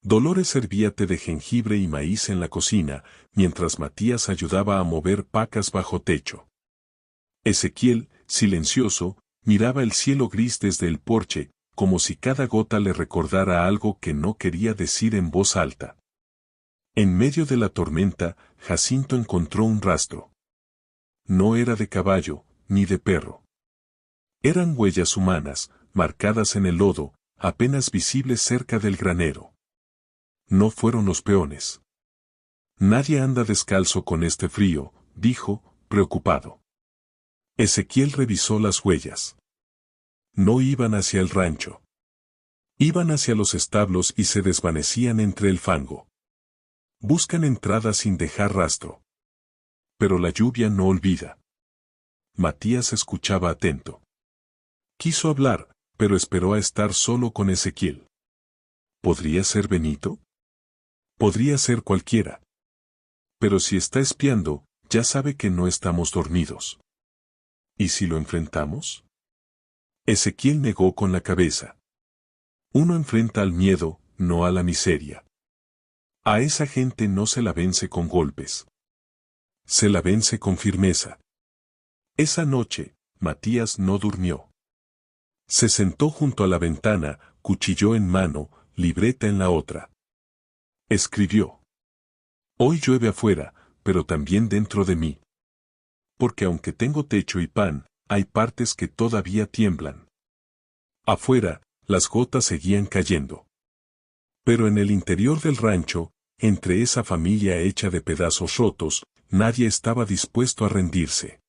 Dolores servía té de jengibre y maíz en la cocina, mientras Matías ayudaba a mover pacas bajo techo. Ezequiel, silencioso, miraba el cielo gris desde el porche, como si cada gota le recordara algo que no quería decir en voz alta. En medio de la tormenta, Jacinto encontró un rastro. No era de caballo, ni de perro. Eran huellas humanas, marcadas en el lodo, apenas visibles cerca del granero. No fueron los peones. Nadie anda descalzo con este frío, dijo, preocupado. Ezequiel revisó las huellas. No iban hacia el rancho. Iban hacia los establos y se desvanecían entre el fango. Buscan entrada sin dejar rastro. Pero la lluvia no olvida. Matías escuchaba atento. Quiso hablar, pero esperó a estar solo con Ezequiel. ¿Podría ser Benito? Podría ser cualquiera. Pero si está espiando, ya sabe que no estamos dormidos. ¿Y si lo enfrentamos? Ezequiel negó con la cabeza. Uno enfrenta al miedo, no a la miseria. A esa gente no se la vence con golpes. Se la vence con firmeza. Esa noche, Matías no durmió. Se sentó junto a la ventana, cuchillo en mano, libreta en la otra. Escribió: hoy llueve afuera, pero también dentro de mí. Porque aunque tengo techo y pan, hay partes que todavía tiemblan. Afuera, las gotas seguían cayendo. Pero en el interior del rancho, entre esa familia hecha de pedazos rotos, nadie estaba dispuesto a rendirse.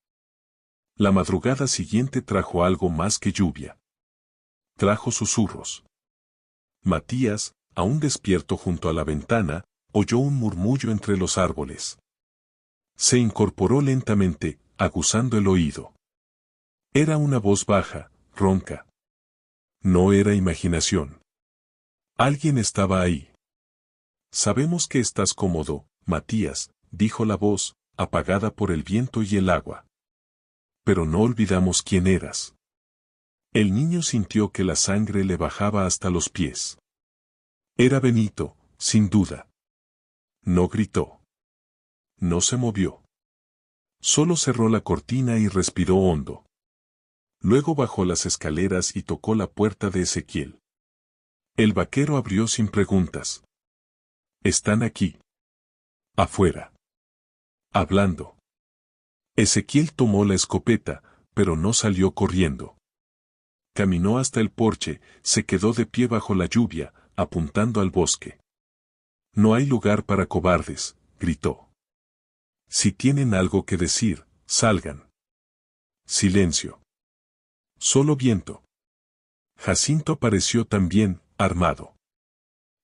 La madrugada siguiente trajo algo más que lluvia. Trajo susurros. Matías, aún despierto junto a la ventana, oyó un murmullo entre los árboles. Se incorporó lentamente, aguzando el oído. Era una voz baja, ronca. No era imaginación. Alguien estaba ahí. Sabemos que estás cómodo, Matías, dijo la voz, apagada por el viento y el agua. Pero no olvidamos quién eras. El niño sintió que la sangre le bajaba hasta los pies. Era Benito, sin duda. No gritó. No se movió. Solo cerró la cortina y respiró hondo. Luego bajó las escaleras y tocó la puerta de Ezequiel. El vaquero abrió sin preguntas. Están aquí. Afuera. Hablando. Ezequiel tomó la escopeta, pero no salió corriendo. Caminó hasta el porche, se quedó de pie bajo la lluvia, apuntando al bosque. No hay lugar para cobardes, gritó. Si tienen algo que decir, salgan. Silencio. Solo viento. Jacinto apareció también, armado.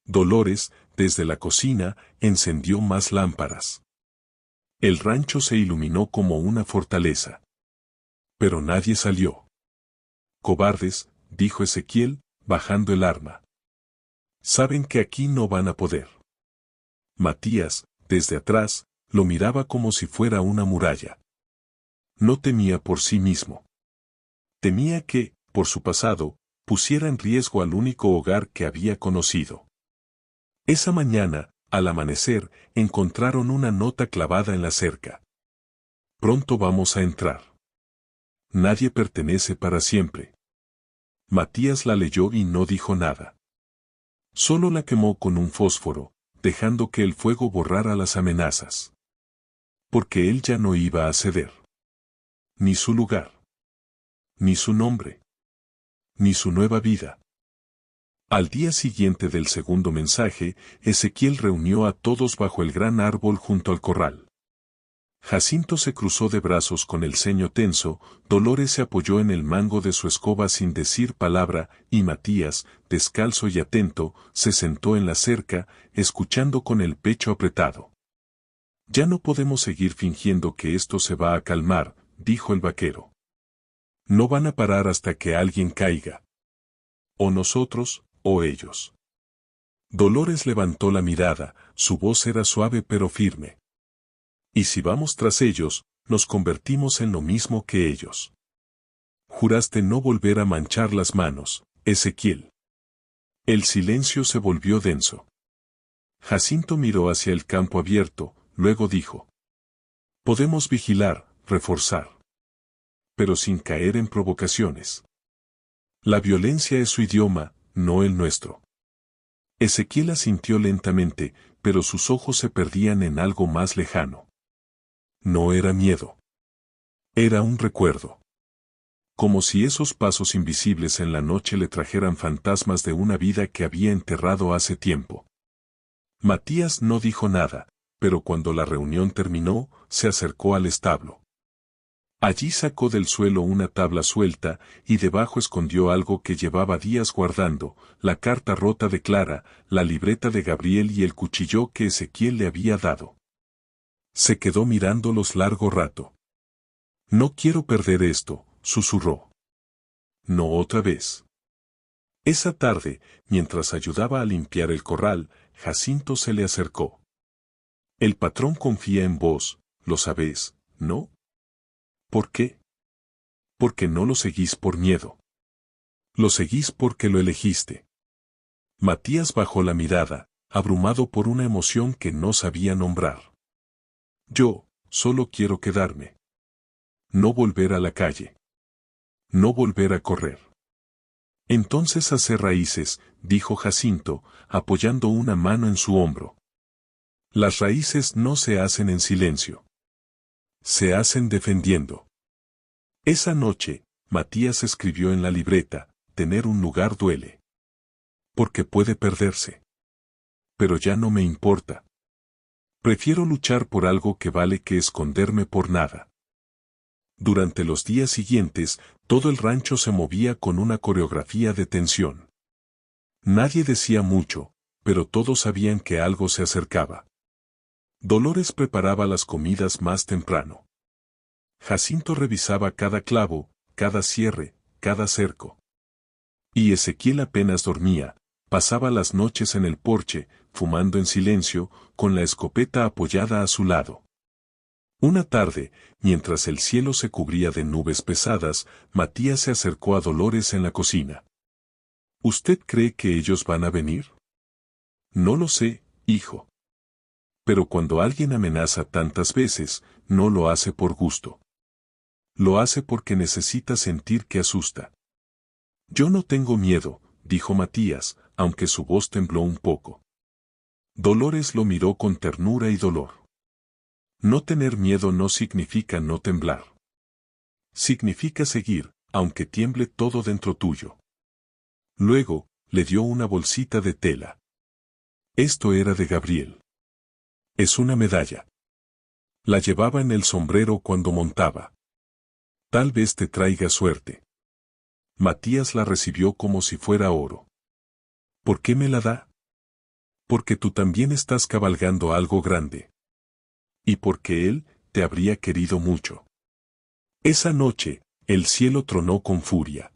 Dolores, desde la cocina, encendió más lámparas. El rancho se iluminó como una fortaleza. Pero nadie salió. Cobardes, dijo Ezequiel, bajando el arma. Saben que aquí no van a poder. Matías, desde atrás, lo miraba como si fuera una muralla. No temía por sí mismo. Temía que, por su pasado, pusiera en riesgo al único hogar que había conocido. Esa mañana, al amanecer, encontraron una nota clavada en la cerca. Pronto vamos a entrar. Nadie pertenece para siempre. Matías la leyó y no dijo nada. Solo la quemó con un fósforo, dejando que el fuego borrara las amenazas. Porque él ya no iba a ceder. Ni su lugar. Ni su nombre. Ni su nueva vida. Al día siguiente del segundo mensaje, Ezequiel reunió a todos bajo el gran árbol junto al corral. Jacinto se cruzó de brazos con el ceño tenso, Dolores se apoyó en el mango de su escoba sin decir palabra, y Matías, descalzo y atento, se sentó en la cerca, escuchando con el pecho apretado. Ya no podemos seguir fingiendo que esto se va a calmar, dijo el vaquero. No van a parar hasta que alguien caiga. O nosotros, o ellos. Dolores levantó la mirada, su voz era suave pero firme. Y si vamos tras ellos, nos convertimos en lo mismo que ellos. Juraste no volver a manchar las manos, Ezequiel. El silencio se volvió denso. Jacinto miró hacia el campo abierto, luego dijo. Podemos vigilar, reforzar. Pero sin caer en provocaciones. La violencia es su idioma, no el nuestro. Ezequiel asintió lentamente, pero sus ojos se perdían en algo más lejano. No era miedo. Era un recuerdo. Como si esos pasos invisibles en la noche le trajeran fantasmas de una vida que había enterrado hace tiempo. Matías no dijo nada, pero cuando la reunión terminó, se acercó al establo. Allí sacó del suelo una tabla suelta, y debajo escondió algo que llevaba días guardando, la carta rota de Clara, la libreta de Gabriel y el cuchillo que Ezequiel le había dado. Se quedó mirándolos largo rato. No quiero perder esto, susurró. No otra vez. Esa tarde, mientras ayudaba a limpiar el corral, Jacinto se le acercó. El patrón confía en vos, lo sabés, ¿no? ¿Por qué? Porque no lo seguís por miedo. Lo seguís porque lo elegiste. Matías bajó la mirada, abrumado por una emoción que no sabía nombrar. Yo, solo quiero quedarme. No volver a la calle. No volver a correr. Entonces hacer raíces, dijo Jacinto, apoyando una mano en su hombro. Las raíces no se hacen en silencio. Se hacen defendiendo. Esa noche, Matías escribió en la libreta, tener un lugar duele. Porque puede perderse. Pero ya no me importa. Prefiero luchar por algo que vale que esconderme por nada. Durante los días siguientes, todo el rancho se movía con una coreografía de tensión. Nadie decía mucho, pero todos sabían que algo se acercaba. Dolores preparaba las comidas más temprano. Jacinto revisaba cada clavo, cada cierre, cada cerco. Y Ezequiel apenas dormía, pasaba las noches en el porche, fumando en silencio, con la escopeta apoyada a su lado. Una tarde, mientras el cielo se cubría de nubes pesadas, Matías se acercó a Dolores en la cocina. ¿Usted cree que ellos van a venir? No lo sé, hijo. Pero cuando alguien amenaza tantas veces, no lo hace por gusto. Lo hace porque necesita sentir que asusta. Yo no tengo miedo, dijo Matías, aunque su voz tembló un poco. Dolores lo miró con ternura y dolor. No tener miedo no significa no temblar. Significa seguir, aunque tiemble todo dentro tuyo. Luego, le dio una bolsita de tela. Esto era de Gabriel. Es una medalla. La llevaba en el sombrero cuando montaba. Tal vez te traiga suerte. Matías la recibió como si fuera oro. ¿Por qué me la da? Porque tú también estás cabalgando algo grande. Y porque él te habría querido mucho. Esa noche, el cielo tronó con furia.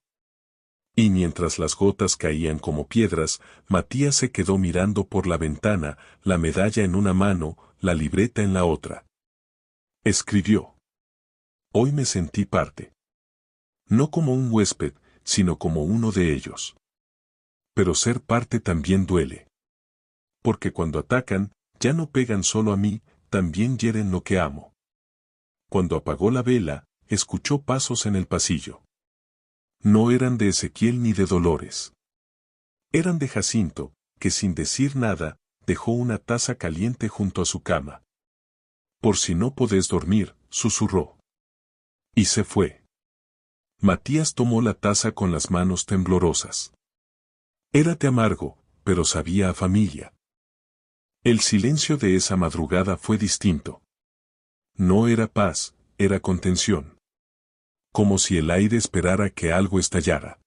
Y mientras las gotas caían como piedras, Matías se quedó mirando por la ventana, la medalla en una mano, la libreta en la otra. Escribió. Hoy me sentí parte. No como un huésped, sino como uno de ellos. Pero ser parte también duele. Porque cuando atacan, ya no pegan solo a mí, también hieren lo que amo. Cuando apagó la vela, escuchó pasos en el pasillo. No eran de Ezequiel ni de Dolores. Eran de Jacinto, que sin decir nada, dejó una taza caliente junto a su cama. Por si no podés dormir, susurró. Y se fue. Matías tomó la taza con las manos temblorosas. Era té amargo, pero sabía a familia. El silencio de esa madrugada fue distinto. No era paz, era contención. Como si el aire esperara que algo estallara.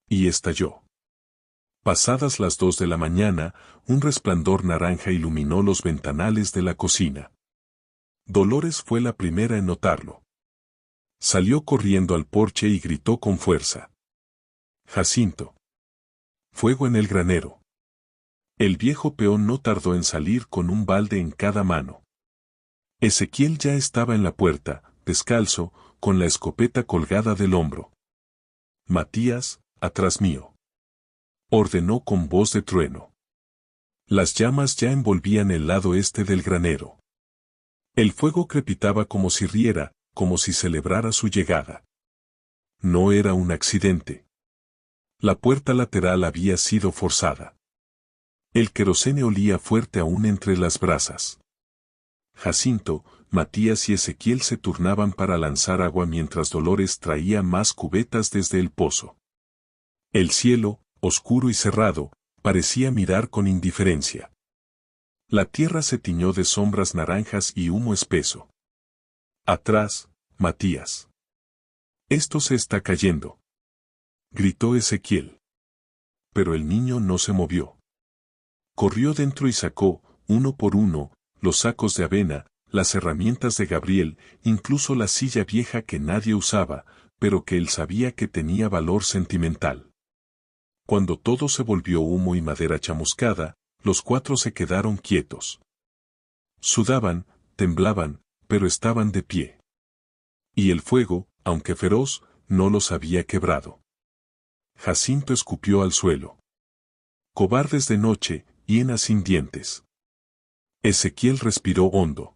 Y estalló. Pasadas las 2 de la mañana, un resplandor naranja iluminó los ventanales de la cocina. Dolores fue la primera en notarlo. Salió corriendo al porche y gritó con fuerza. Jacinto. Fuego en el granero. El viejo peón no tardó en salir con un balde en cada mano. Ezequiel ya estaba en la puerta, descalzo, con la escopeta colgada del hombro. Matías, atrás mío. Ordenó con voz de trueno. Las llamas ya envolvían el lado este del granero. El fuego crepitaba como si riera, como si celebrara su llegada. No era un accidente. La puerta lateral había sido forzada. El querosene olía fuerte aún entre las brasas. Jacinto, Matías y Ezequiel se turnaban para lanzar agua mientras Dolores traía más cubetas desde el pozo. El cielo, oscuro y cerrado, parecía mirar con indiferencia. La tierra se tiñó de sombras naranjas y humo espeso. Atrás, Matías. Esto se está cayendo. Gritó Ezequiel. Pero el niño no se movió. Corrió dentro y sacó, uno por uno, los sacos de avena, las herramientas de Gabriel, incluso la silla vieja que nadie usaba, pero que él sabía que tenía valor sentimental. Cuando todo se volvió humo y madera chamuscada, los 4 se quedaron quietos. Sudaban, temblaban, pero estaban de pie. Y el fuego, aunque feroz, no los había quebrado. Jacinto escupió al suelo. Cobardes de noche, hienas sin dientes. Ezequiel respiró hondo.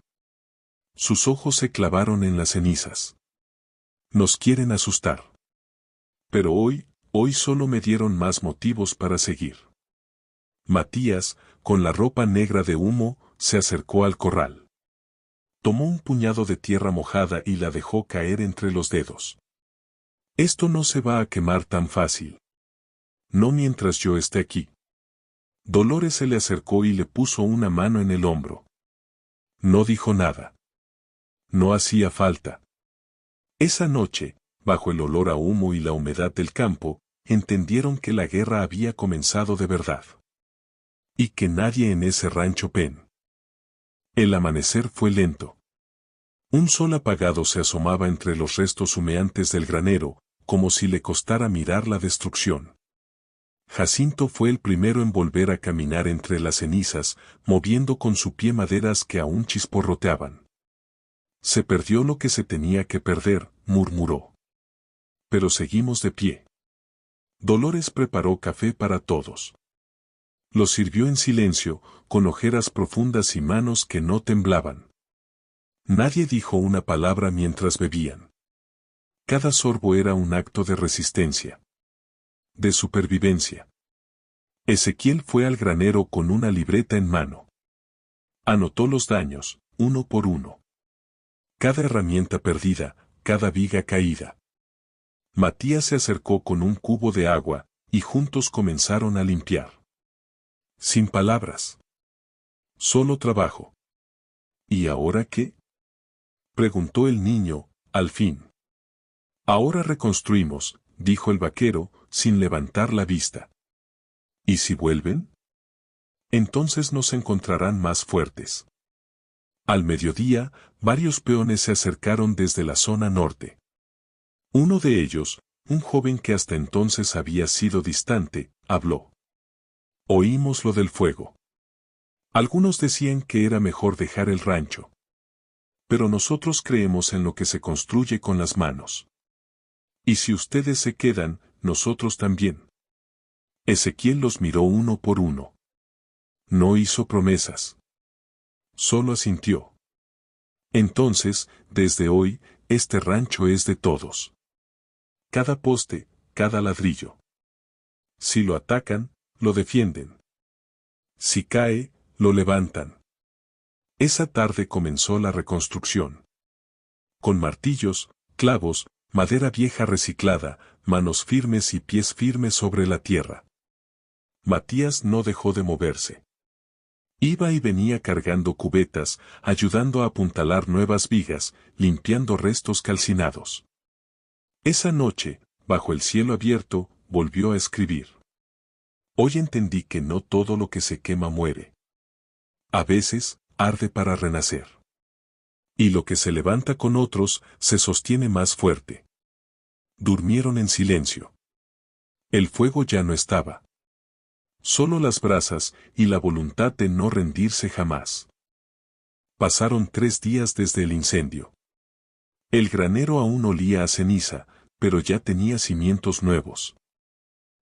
Sus ojos se clavaron en las cenizas. Nos quieren asustar. Pero hoy solo me dieron más motivos para seguir. Matías, con la ropa negra de humo, se acercó al corral. Tomó un puñado de tierra mojada y la dejó caer entre los dedos. Esto no se va a quemar tan fácil. No mientras yo esté aquí. Dolores se le acercó y le puso una mano en el hombro. No dijo nada. No hacía falta. Esa noche, bajo el olor a humo y la humedad del campo, entendieron que la guerra había comenzado de verdad. Y que nadie en ese rancho pen. El amanecer fue lento. Un sol apagado se asomaba entre los restos humeantes del granero, como si le costara mirar la destrucción. Jacinto fue el primero en volver a caminar entre las cenizas, moviendo con su pie maderas que aún chisporroteaban. Se perdió lo que se tenía que perder, murmuró. Pero seguimos de pie. Dolores preparó café para todos. Lo sirvió en silencio, con ojeras profundas y manos que no temblaban. Nadie dijo una palabra mientras bebían. Cada sorbo era un acto de resistencia. De supervivencia. Ezequiel fue al granero con una libreta en mano. Anotó los daños, uno por uno. Cada herramienta perdida, cada viga caída. Matías se acercó con un cubo de agua, y juntos comenzaron a limpiar. Sin palabras. Solo trabajo. ¿Y ahora qué? Preguntó el niño, al fin. Ahora reconstruimos, dijo el vaquero, sin levantar la vista. ¿Y si vuelven? Entonces nos encontrarán más fuertes. Al mediodía, varios peones se acercaron desde la zona norte. Uno de ellos, un joven que hasta entonces había sido distante, habló. Oímos lo del fuego. Algunos decían que era mejor dejar el rancho. Pero nosotros creemos en lo que se construye con las manos. Y si ustedes se quedan, nosotros también. Ezequiel los miró uno por uno. No hizo promesas. Solo asintió. Entonces, desde hoy, este rancho es de todos. Cada poste, cada ladrillo. Si lo atacan, lo defienden. Si cae, lo levantan. Esa tarde comenzó la reconstrucción. Con martillos, clavos, madera vieja reciclada, manos firmes y pies firmes sobre la tierra. Matías no dejó de moverse. Iba y venía cargando cubetas, ayudando a apuntalar nuevas vigas, limpiando restos calcinados. Esa noche, bajo el cielo abierto, volvió a escribir. Hoy entendí que no todo lo que se quema muere. A veces, arde para renacer. Y lo que se levanta con otros, se sostiene más fuerte. Durmieron en silencio. El fuego ya no estaba. Solo las brasas y la voluntad de no rendirse jamás. Pasaron 3 días desde el incendio. El granero aún olía a ceniza, pero ya tenía cimientos nuevos.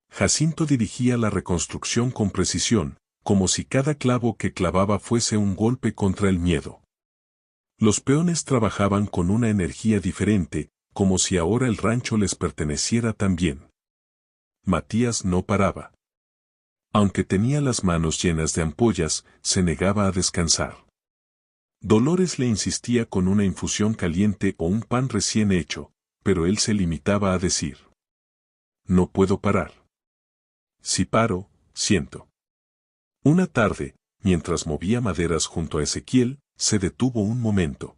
Jacinto dirigía la reconstrucción con precisión, como si cada clavo que clavaba fuese un golpe contra el miedo. Los peones trabajaban con una energía diferente, como si ahora el rancho les perteneciera también. Matías no paraba. Aunque tenía las manos llenas de ampollas, se negaba a descansar. Dolores le insistía con una infusión caliente o un pan recién hecho, pero él se limitaba a decir: no puedo parar. Si paro, siento. Una tarde, mientras movía maderas junto a Ezequiel, se detuvo un momento.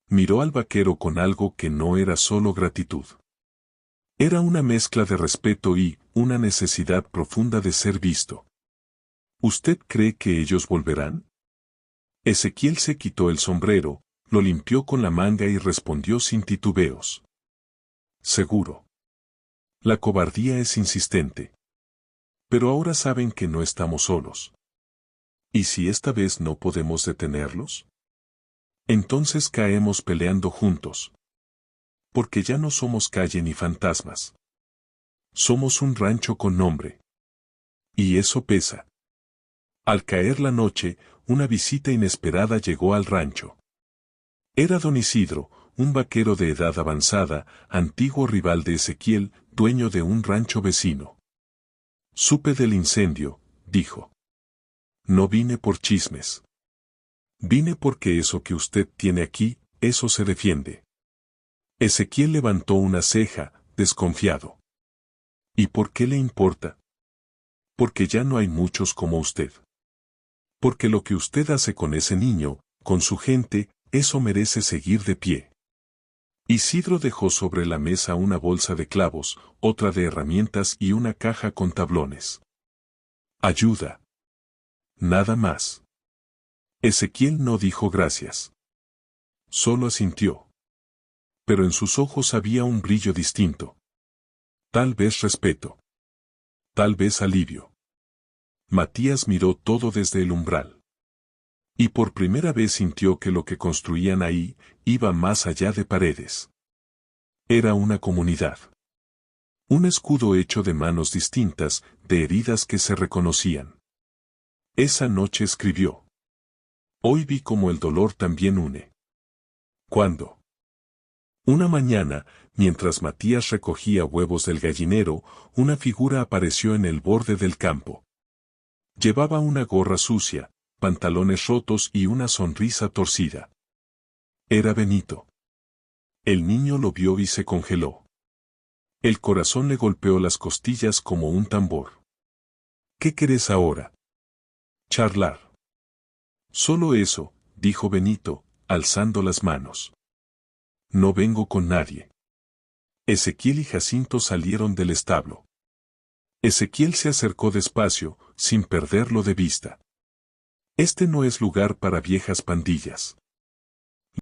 Miró al vaquero con algo que no era solo gratitud. Era una mezcla de respeto y una necesidad profunda de ser visto. ¿Usted cree que ellos volverán? Ezequiel se quitó el sombrero, lo limpió con la manga y respondió sin titubeos. Seguro. La cobardía es insistente. Pero ahora saben que no estamos solos. ¿Y si esta vez no podemos detenerlos? Entonces caemos peleando juntos. Porque ya no somos calle ni fantasmas. Somos un rancho con nombre. Y eso pesa. Al caer la noche, una visita inesperada llegó al rancho. Era don Isidro, un vaquero de edad avanzada, antiguo rival de Ezequiel, dueño de un rancho vecino. Supe del incendio, dijo. No vine por chismes. Vine porque eso que usted tiene aquí, eso se defiende. Ezequiel levantó una ceja, desconfiado. ¿Y por qué le importa? Porque ya no hay muchos como usted. Porque lo que usted hace con ese niño, con su gente, eso merece seguir de pie. Isidro dejó sobre la mesa una bolsa de clavos, otra de herramientas y una caja con tablones. Ayuda. Nada más. Ezequiel no dijo gracias. Solo asintió. Pero en sus ojos había un brillo distinto. Tal vez respeto. Tal vez alivio. Matías miró todo desde el umbral. Y por primera vez sintió que lo que construían ahí iba más allá de paredes. Era una comunidad. Un escudo hecho de manos distintas, de heridas que se reconocían. Esa noche escribió. Hoy vi cómo el dolor también une. ¿Cuándo? Una mañana, mientras Matías recogía huevos del gallinero, una figura apareció en el borde del campo. Llevaba una gorra sucia, pantalones rotos y una sonrisa torcida. Era Benito. El niño lo vio y se congeló. El corazón le golpeó las costillas como un tambor. ¿Qué querés ahora? Charlar. Solo eso, dijo Benito, alzando las manos. No vengo con nadie. Ezequiel y Jacinto salieron del establo. Ezequiel se acercó despacio, sin perderlo de vista. Este no es lugar para viejas pandillas.